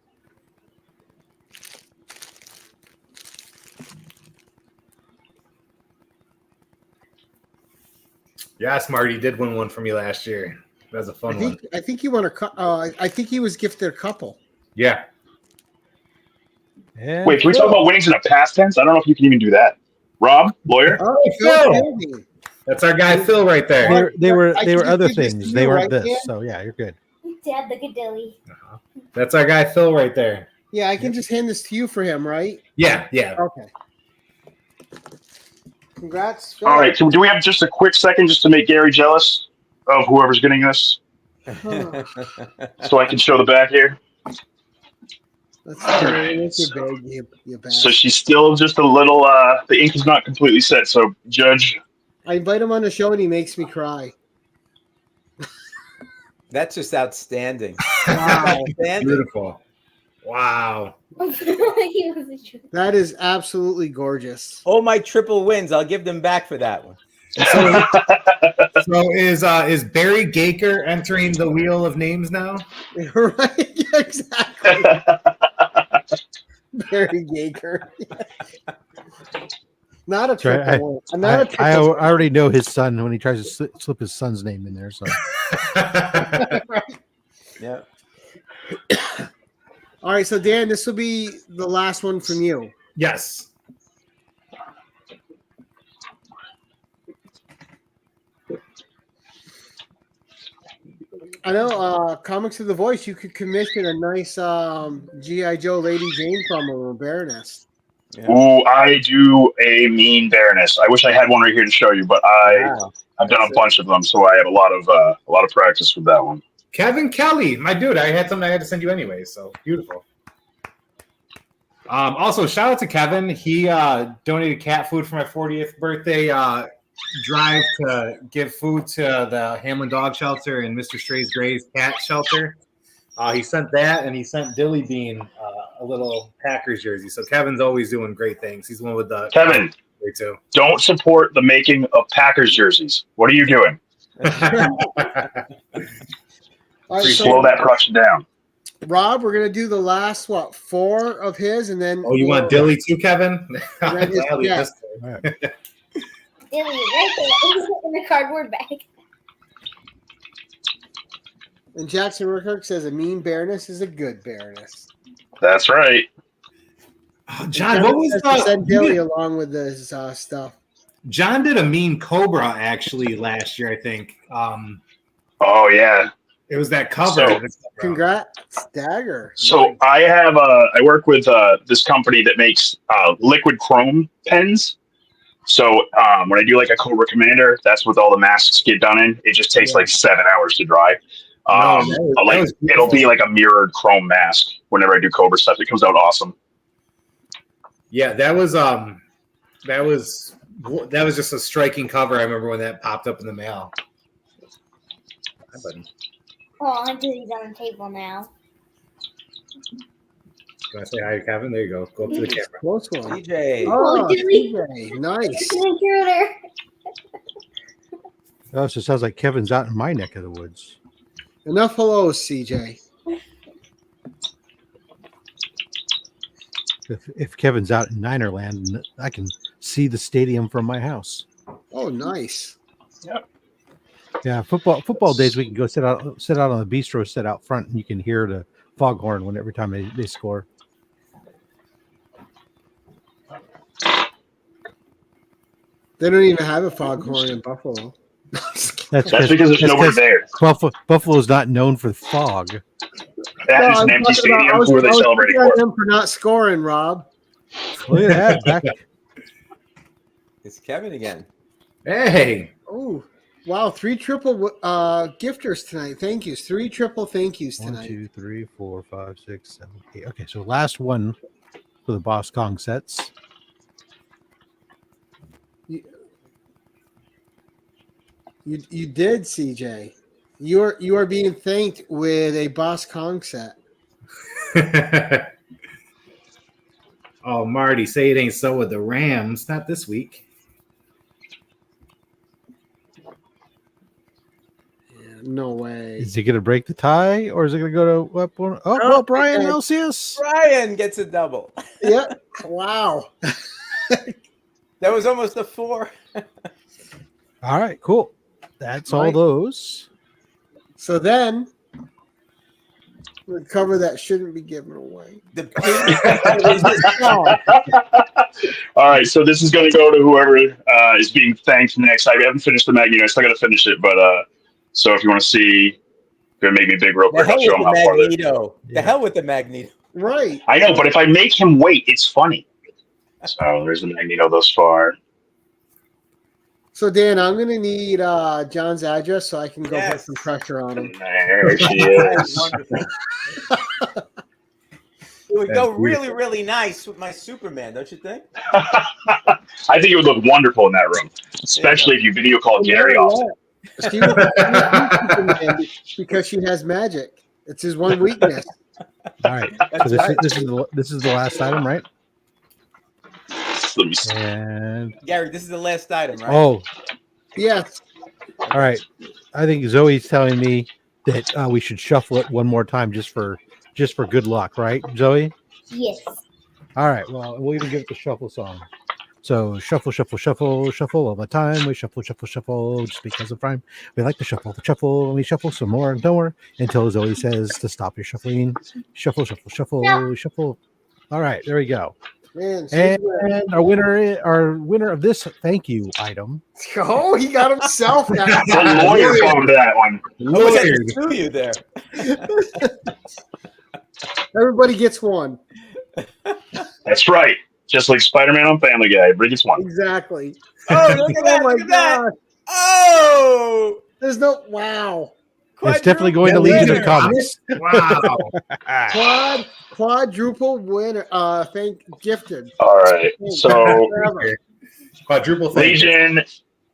Yes, Marty did win one for me last year. That was a fun one. I think he won I think he was gifted a couple. Yeah. And Wait, can we talk about winnings in a past tense? I don't know if you can even do that. Rob, lawyer? Oh, Phil. That's our guy Phil right there. They were I can other give this things. to They you, weren't right, this. Dan? So yeah, you're good. Dad, look at Dilly. That's our guy Phil right there. Yeah, I can just hand this to you for him, right? Yeah. Okay. Congrats, Phil. All right, so do we have just a quick second just to make Gary jealous of whoever's getting this? So I can show the back here. That's All big, you bastard. So she's still just a little, the ink is not completely set. So, Judge. I invite him on the show and he makes me cry. That's just outstanding. Wow. Outstanding. Beautiful. Wow. That is absolutely gorgeous. All my triple wins, I'll give them back for that one. So is Barry Gaker entering the wheel of names now? Right? Yeah, exactly. Barry Gaker. Not a triple. I already know his son when he tries to slip his son's name in there. So Yeah. All right, so Dan, this will be the last one from you. Yes. I know Comics of the Voice, you could commission a nice G.I. Joe Lady Jane from a Baroness. Yeah. Ooh, I do a mean Baroness. I wish I had one right here to show you, but I've done a bunch of them, so I have a lot of practice with that one. Kevin Kelly, my dude. I had something I had to send you anyway, so beautiful. Also, shout out to Kevin. He donated cat food for my 40th birthday drive to give food to the Hamlin Dog Shelter and Mr. Stray's Gray's Cat Shelter. He sent that, and he sent Dilly Bean a little Packers jersey. So Kevin's always doing great things. He's the one with the Kevin, too. Don't support the making of Packers jerseys. What are you doing? All right, Slow that production down. Rob, we're gonna do the last 4 of his, and then You want Dilly too, Kevin? Yeah. Dilly, right there, in the cardboard bag. And Jackson Rickert says a mean Baroness is a good Baroness. That's right. John, what was to send Dilly along with this stuff? John did a mean Cobra actually last year, I think. Oh yeah. It was that cover. So- Congrats, Dagger. So Nice. I work with this company that makes liquid chrome pens. So when I do like a Cobra Commander, that's what all the masks get done in. It just takes like 7 hours to dry. That was It'll be beautiful. like a mirrored chrome mask whenever I do Cobra stuff. It comes out awesome. Yeah, that was just a striking cover. I remember when that popped up in the mail. Hi, buddy. Oh, Hunter's on the table now. Can I say hi to Kevin? There you go. Go up to the camera. Close one. CJ. Oh, Dilly. CJ, nice. An intruder. Oh, so it sounds like Kevin's out in my neck of the woods. Enough hellos, CJ. If Kevin's out in Ninerland, I can see the stadium from my house. Oh, nice. Yeah, football days we can go sit out on the bistro, sit out front, and you can hear the foghorn every time they score. They don't even have a foghorn in Buffalo. That's because there's nobody there. Buffalo's not known for fog. That is an empty stadium. Who are they celebrating for? for? Them for not scoring, Rob. Look at that. It's Kevin again. Hey. Oh, wow. 3 triple gifters tonight. Thank yous. 3 triple thank yous 1, tonight. 2, 3, 4, 5, 6, 7, 8. Okay, so last one for the Boss Kong sets. You did, CJ. You are being thanked with a Boss Kong set. Oh, Marty, say it ain't so with the Rams. Not this week. Yeah, no way. Is he going to break the tie, or is it going to go to up one? Oh, well, Brian Elsius. Brian gets a double. Yeah. Wow. That was almost a 4. All right, cool. That's all Right. those. So then the cover that shouldn't be given away. The pink. All right, so this is going to go to whoever is being thanked next. I haven't finished the Magneto. I still got to finish it, but so if you want to see, gonna make me big real The quick. hell I'll show with them the how far. Magneto. Yeah. The hell with the Magneto. Right. I know, but if I make him wait, it's funny. So there's the Magneto thus far. So Dan, I'm gonna need John's address so I can go Yes. put some pressure on him. There she That's is. wonderful. It would go really, really nice with my Superman, don't you think? I think it would look wonderful in that room, especially if you video call Gary often. She because she has magic. It's his one weakness. All right. So this is the last item, right? Let me see. And Gary, this is the last item, right? oh, Yes. all right. I think Zoe's telling me that we should shuffle it one more time just for good luck, right, Zoe? Yes. All right. Well, we'll even give it the shuffle song. So shuffle, shuffle, shuffle, shuffle all the time. We shuffle, shuffle, shuffle just because of rhyme. We like to shuffle, and we shuffle some more and more until Zoe says to stop your shuffling. Shuffle, shuffle, shuffle, No. shuffle. All right, there we go. Man, she's And winning. our winner of this thank you item. Oh, he got himself that. The lawyer found that one. I was going to sue you there. Everybody gets one. That's right. Just like Spider-Man on Family Guy. Everybody gets one. Exactly. Oh, look at that. Oh my Look at that. god. Oh! There's no wow. It's definitely going to Quadruple Legion of winner. Comics. Wow. Quadruple winner. Thank gifted. All right. So, Forever. Quadruple thing. Legion,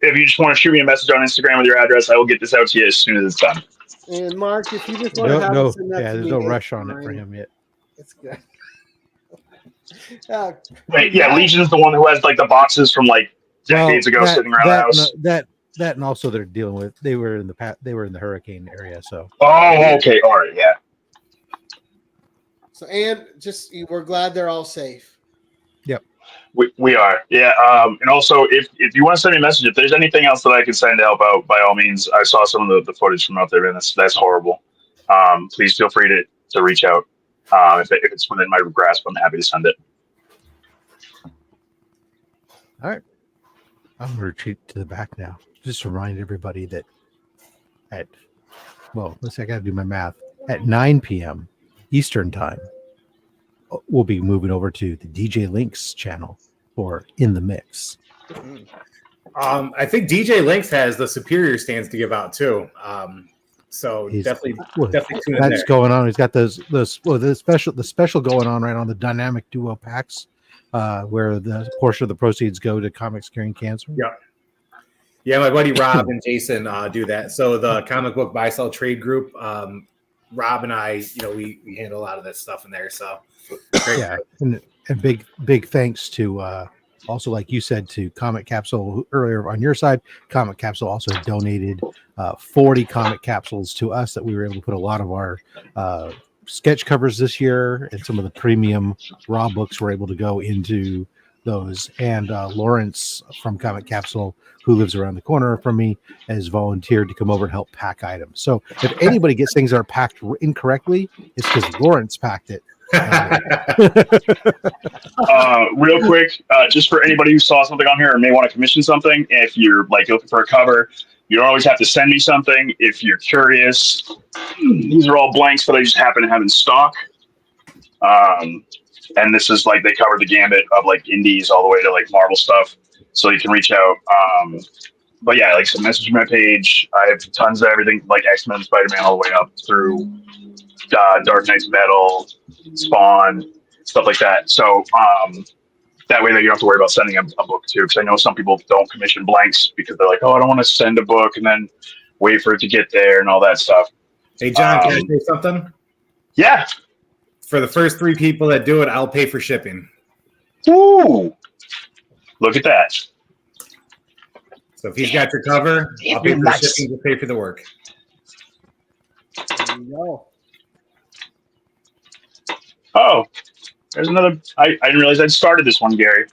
if you just want to shoot me a message on Instagram with your address, I will get this out to you as soon as it's done. And Mark, if you just want to have No, us send that to there's me, no it's rush on it for fine. him yet. It's good. Wait, yeah, Legion's the one who has like the boxes from like decades ago sitting around the house. That and also they're dealing with. They were in the hurricane area, so. Oh, okay. All right. Yeah. So, and just we're glad they're all safe. We are. Yeah. And also, if you want to send me a message, if there's anything else that I can send to help out, by all means, I saw some of the footage from out there, and that's horrible. Please feel free to reach out. If it's within my grasp, I'm happy to send it. All right. I'm going to retreat to the back now. Just to remind everybody that at well, let's see, I got to do my math. At 9 p.m. Eastern time, we'll be moving over to the DJ Links channel for In the Mix. I think DJ Links has the superior stands to give out too. So definitely tune in that's there. going on. He's got the special going on right on the dynamic duo packs, where the portion of the proceeds go to Comics Curing Cancer. Yeah, my buddy Rob and Jason do that. So the comic book buy sell trade group, Rob and I, we handle a lot of that stuff in there. So great. Yeah, and big thanks to also, like you said, to Comic Capsule earlier on your side. Comic Capsule also donated 40 comic capsules to us that we were able to put a lot of our sketch covers this year, and some of the premium raw books were able to go into those. And Lawrence from Comic Capsule, who lives around the corner from me, has volunteered to come over and help pack items. So if anybody gets things that are packed incorrectly, it's because Lawrence packed it. Real quick, just for anybody who saw something on here and may want to commission something, if you're looking for a cover, you don't always have to send me something. If you're curious, these are all blanks that I just happen to have in stock. And this is they cover the gambit of indies all the way to Marvel stuff, so you can reach out. But yeah, so message my page. I have tons of everything, X-Men, Spider-Man, all the way up through Dark Knight's Metal, Spawn, stuff like that. So that way you don't have to worry about sending a book too, because I know some people don't commission blanks because they're like, oh, I don't want to send a book and then wait for it to get there and all that stuff. Hey, John, can I say something? Yeah. For the first 3 people that do it, I'll pay for shipping. Ooh. Look at that. So if he's got your cover, I'll pay for the shipping, to pay for the work. There you go. Oh, there's another. I didn't realize I'd started this one, Gary.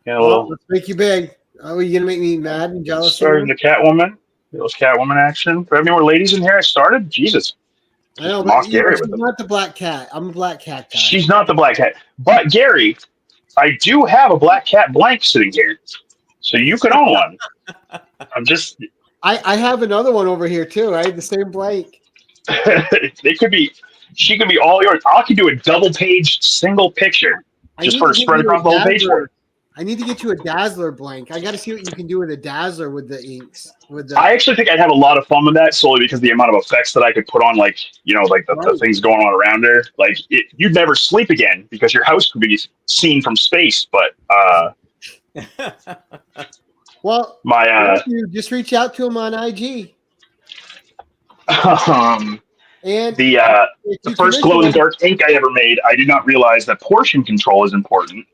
Yeah, well, Let's make you big. Oh, are you gonna make me mad and jealous? Starting the Catwoman. Those Catwoman action. Do I have any more ladies in here? I started. Jesus. I know, Mock but Gary she's with them. not the black cat. I'm a black cat guy. She's not the black cat, but Gary, I do have a black cat blank sitting here, so you can own one. I'm just. I have another one over here too. I have the same blank. They could be. She could be all yours. I could do a double-page single picture just for a spread across the whole page. I need to get you a Dazzler blank. I got to see what you can do with a Dazzler with the inks. I actually think I'd have a lot of fun with that, solely because of the amount of effects that I could put on, the things going on around her. You'd never sleep again because your house could be seen from space. But well, you just reach out to him on IG. And the first glow in the dark ink I ever made, I did not realize that portion control is important.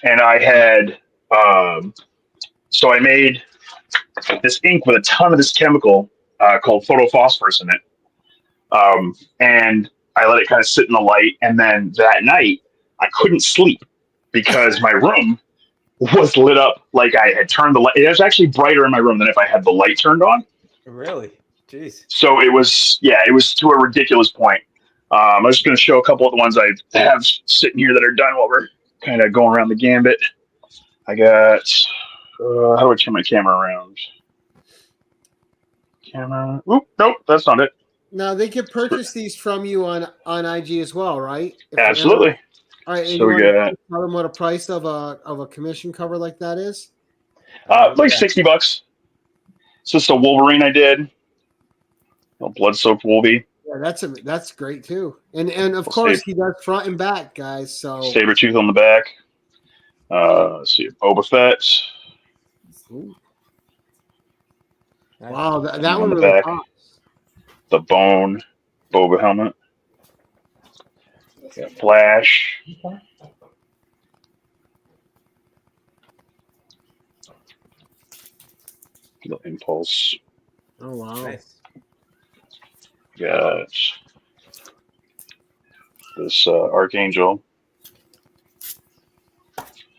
And I had, so I made this ink with a ton of this chemical called photophosphorus in it. And I let it kind of sit in the light. And then that night, I couldn't sleep because my room was lit up like I had turned the light. It was actually brighter in my room than if I had the light turned on. Really? Jeez. So it was to a ridiculous point. I'm just going to show a couple of the ones I have sitting here that are done while we're kind of going around the gambit. I got, how do I turn my camera around? Camera. Oop, nope, that's not it. Now they can purchase these from you on IG as well, right? Absolutely. All right. So we got. Tell them what a price of a commission cover like that is. $60. It's just a Wolverine I did. Blood-soaked Wolvie. Yeah, that's great too. And of course he does front and back, guys. So Sabretooth on the back. Let's see, Boba Fett. Ooh. Wow, that one the really back. pops. The Bone Boba helmet. Got Flash. The Impulse. Oh wow. Nice. Got this Archangel.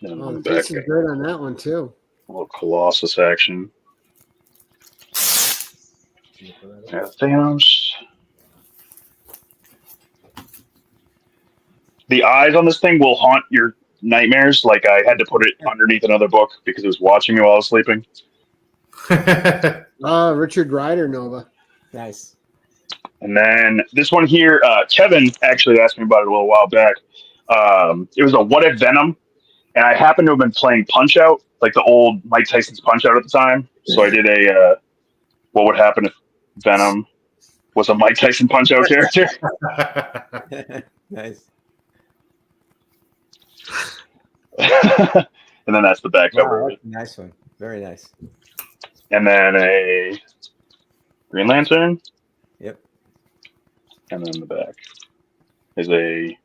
And on the back, This is good on that one too. a little Colossus action. Yeah, Thanos. The eyes on this thing will haunt your nightmares. Like I had to put it underneath another book because it was watching me while I was sleeping. Richard Rider Nova. Nice. And then this one here, Kevin actually asked me about it a little while back. It was a What If Venom, and I happened to have been playing Punch Out, like the old Mike Tyson's Punch Out at the time. So I did a what would happen if Venom was a Mike Tyson Punch Out character. Nice. And then that's the back cover. Wow, that's a nice one. Very nice. And then a Green Lantern. Yep. And then the back is a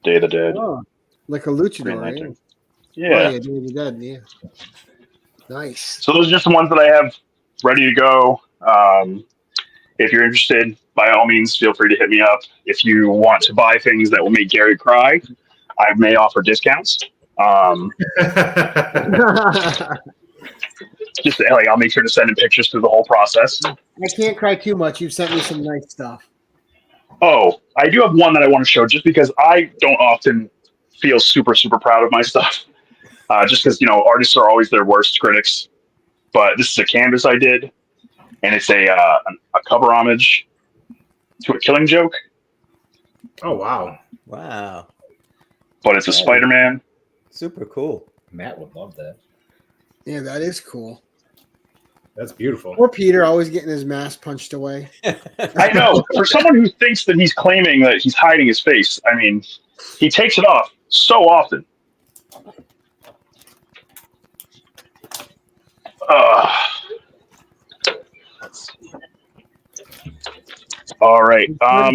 Day of the Dead. Oh, like a Green luchador, right? Lantern. Oh, Yeah. yeah, Day of the Dead, yeah. Nice. So those are just the ones that I have ready to go. If you're interested, by all means, feel free to hit me up. If you want to buy things that will make Gary cry, I may offer discounts. Just like I'll make sure to send in pictures through the whole process. I can't cry too much. You've sent me some nice stuff. Oh, I do have one that I want to show just because I don't often feel super, super proud of my stuff. Just because, you know, artists are always their worst critics. But this is a canvas I did, and it's a cover homage to a Killing Joke. Oh, wow. Wow. But it's a Spider-Man. Super cool. Matt would love that. Yeah, that is cool. That's beautiful. Poor Peter always getting his mask punched away. I know. For someone who thinks that he's claiming that he's hiding his face, I mean, he takes it off so often. All right.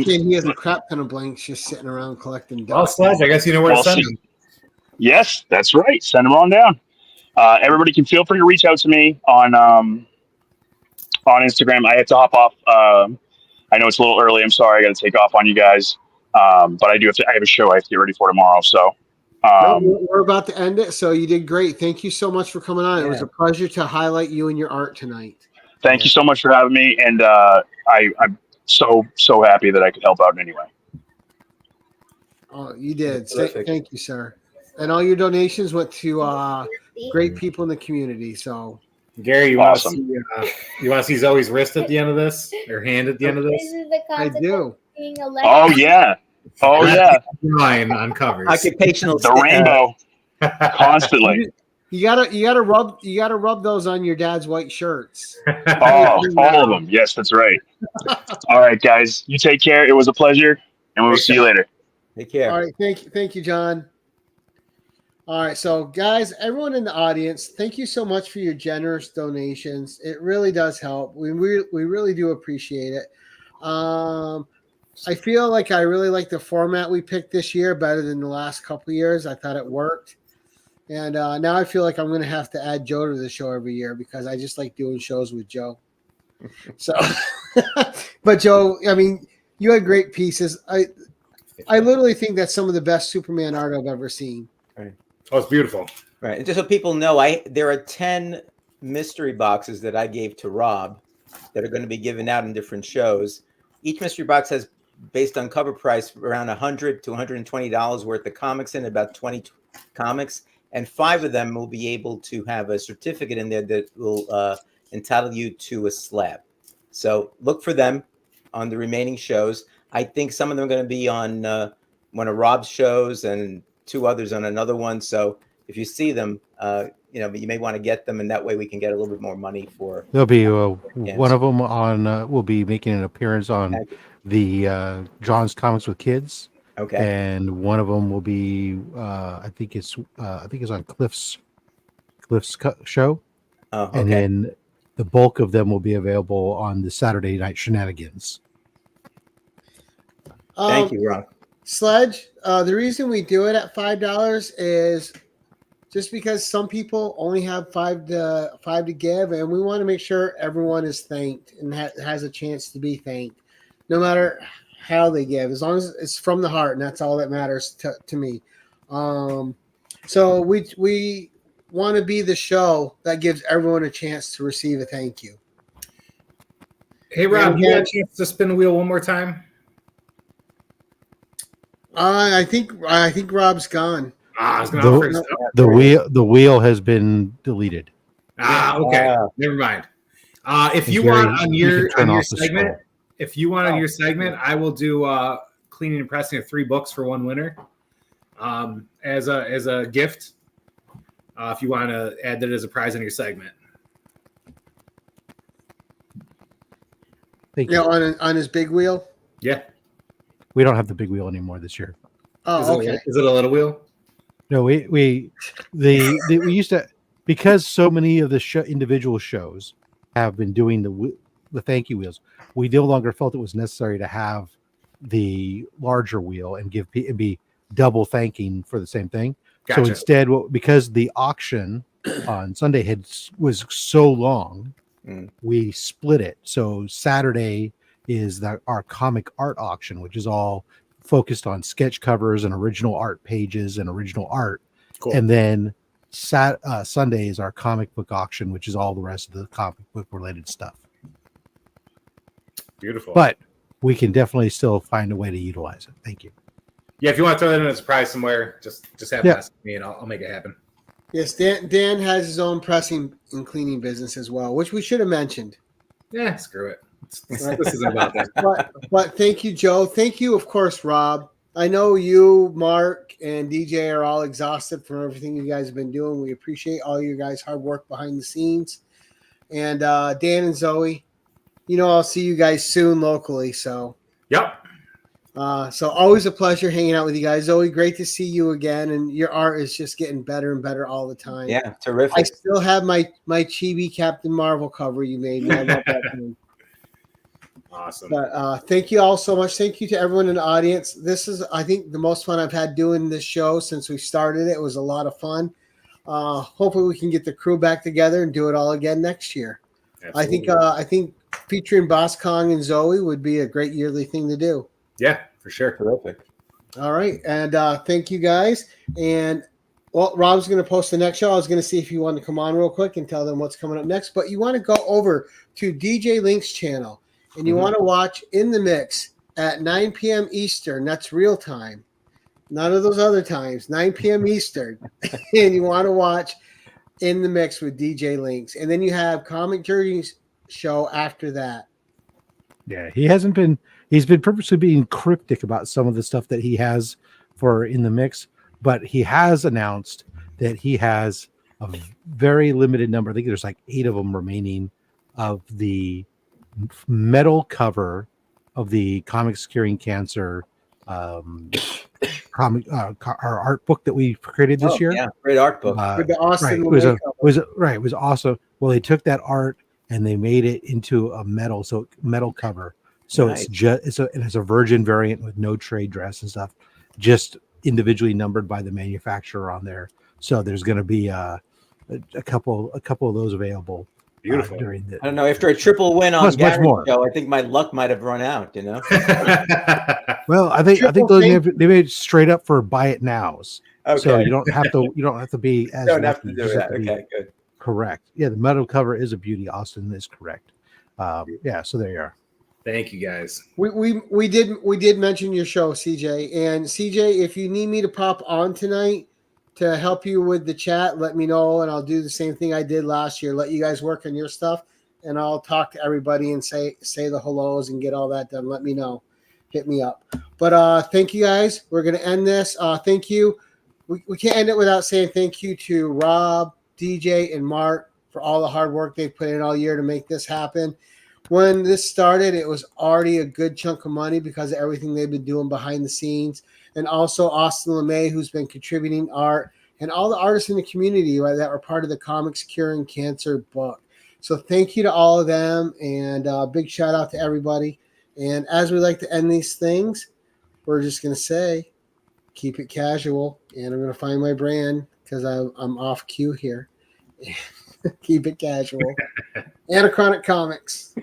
He has a crap ton of blanks just sitting around collecting Well, dust. Sledge, I guess you know where to send them. Yes, that's right. Send them on down. Everybody can feel free to reach out to me on Instagram. I have to hop off. I know it's a little early. I'm sorry. I got to take off on you guys. But I have a show I have to get ready for tomorrow. So we're about to end it. So you did great. Thank you so much for coming on. Yeah. It was a pleasure to highlight you and your art tonight. Thank you so much for having me. And I'm so happy that I could help out in any way. Oh, you did. Thank you, sir. And all your donations went to great people in the community. So, Gary, you want to see Zoe's wrist at the end of this, or hand at the end of this? I do. Oh yeah. Oh yeah. Line on covers. Occupational. The rainbow. Constantly. You gotta rub those on your dad's white shirts. Oh, all of them. Yes, that's right. All right, guys. You take care. It was a pleasure, and we'll see you later. Take care. All right, thank you, John. All right, so guys, everyone in the audience, thank you so much for your generous donations. It really does help. We really do appreciate it. I feel like I really like the format we picked this year better than the last couple of years. I thought it worked. And now I feel like I'm going to have to add Joe to the show every year because I just like doing shows with Joe. So, but Joe, I mean, you had great pieces. I literally think that's some of the best Superman art I've ever seen. Right. Oh, it's beautiful. Right. And just so people know, there are 10 mystery boxes that I gave to Rob that are going to be given out in different shows. Each mystery box has, based on cover price, around $100 to $120 worth of comics in, about 20 comics. And 5 of them will be able to have a certificate in there that will entitle you to a slab. So look for them on the remaining shows. I think some of them are going to be on one of Rob's shows and 2 others on another one. So if you see them, you may want to get them, and that way we can get a little bit more money for. There'll be one of them on. Will be making an appearance on the John's Comics with Kids. Okay. And one of them will be, I think it's on Cliff's show. Oh, okay. And then the bulk of them will be available on the Saturday Night Shenanigans. Thank you, Ron. Sledge, the reason we do it at $5 is just because some people only have $5 to give, and we want to make sure everyone is thanked and has a chance to be thanked, no matter how they give, as long as it's from the heart, and that's all that matters to me. So we want to be the show that gives everyone a chance to receive a thank you. Hey Rob, you got a chance to spin the wheel one more time? I think Rob's gone. I was gonna the wheel has been deleted. Okay. Never mind. If you want on your segment, if you want on your segment, I will do cleaning and pressing of 3 books for one winner as a gift. If you want to add that as a prize on your segment. Thank you. On his big wheel. Yeah. We don't have the big wheel anymore this year. Oh, okay. Is it a little wheel? No, we used to, because so many of the individual shows have been doing the thank you wheels. We no longer felt it was necessary to have the larger wheel and be double thanking for the same thing. Gotcha. So instead, because the auction on Sunday was so long, we split it. So Saturday is our comic art auction, which is all focused on sketch covers and original art pages and original art. Cool. And then Sunday is our comic book auction, which is all the rest of the comic book related stuff. Beautiful. But we can definitely still find a way to utilize it. Thank you. Yeah, if you want to throw that in as a prize somewhere, just have to ask me and I'll make it happen. Yes, Dan has his own pressing and cleaning business as well, which we should have mentioned. Yeah, screw it. This isn't about that. But thank you, Joe. Thank you, of course, Rob. I know you, Mark, and DJ are all exhausted from everything you guys have been doing. We appreciate all your guys' hard work behind the scenes. And Dan and Zoe, I'll see you guys soon locally. So, yep. So always a pleasure hanging out with you guys. Zoe, great to see you again. And your art is just getting better and better all the time. Yeah, terrific. I still have my Chibi Captain Marvel cover you made me. I love that thing. Awesome. But thank you all so much. Thank you to everyone in the audience. This is, I think, the most fun I've had doing this show since we started it. It was a lot of fun. Hopefully we can get the crew back together and do it all again next year. Absolutely. I think featuring Boss Kong and Zoe would be a great yearly thing to do. Yeah, for sure. Terrific. All right. And thank you guys. And Rob's going to post the next show. I was going to see if you want to come on real quick and tell them what's coming up next. But you want to go over to DJ Link's channel and you want to watch In the Mix at 9 p.m. Eastern. That's real time. None of those other times. 9 p.m. Eastern. And you want to watch In the Mix with DJ Links. And then you have Comic Journey's show after that. Yeah, he's been purposely being cryptic about some of the stuff that he has for In the Mix, but he has announced that he has a very limited number. I think there's like 8 of them remaining of the metal cover of the Comics Curing Cancer comic our art book that we created this year. Yeah, great art book. With the Austin it was awesome. Well, they took that art and they made it into a metal cover. So nice. It's a virgin variant with no trade dress and stuff, just individually numbered by the manufacturer on there. So there's going to be a couple of those available. Beautiful. During the, I don't know. After a triple win on Gary's more. show, I think my luck might have run out. Well, I think they made it straight up for buy it nows. Okay. So you don't have to be as don't have to do that. Okay, good. Correct. Yeah, the metal cover is a beauty. Austin is correct. Yeah. So there you are. Thank you guys. We did mention your show, CJ. And CJ, if you need me to pop on tonight to help you with the chat, let me know, and I'll do the same thing I did last year. Let you guys work on your stuff, and I'll talk to everybody and say the hellos and get all that done. Let me know. Hit me up. But thank you guys. We're gonna end this. Thank you. We can't end it without saying thank you to Rob, DJ, and Mark for all the hard work they've put in all year to make this happen. When this started, it was already a good chunk of money because of everything they've been doing behind the scenes. And also Austin LeMay, who's been contributing art, and all the artists in the community that were part of the Comics Curing Cancer book. So thank you to all of them, and big shout out to everybody. And as we like to end these things, we're just going to say, keep it casual. And I'm going to find my brand because I'm off cue here. Keep it casual. Anachronic Comics.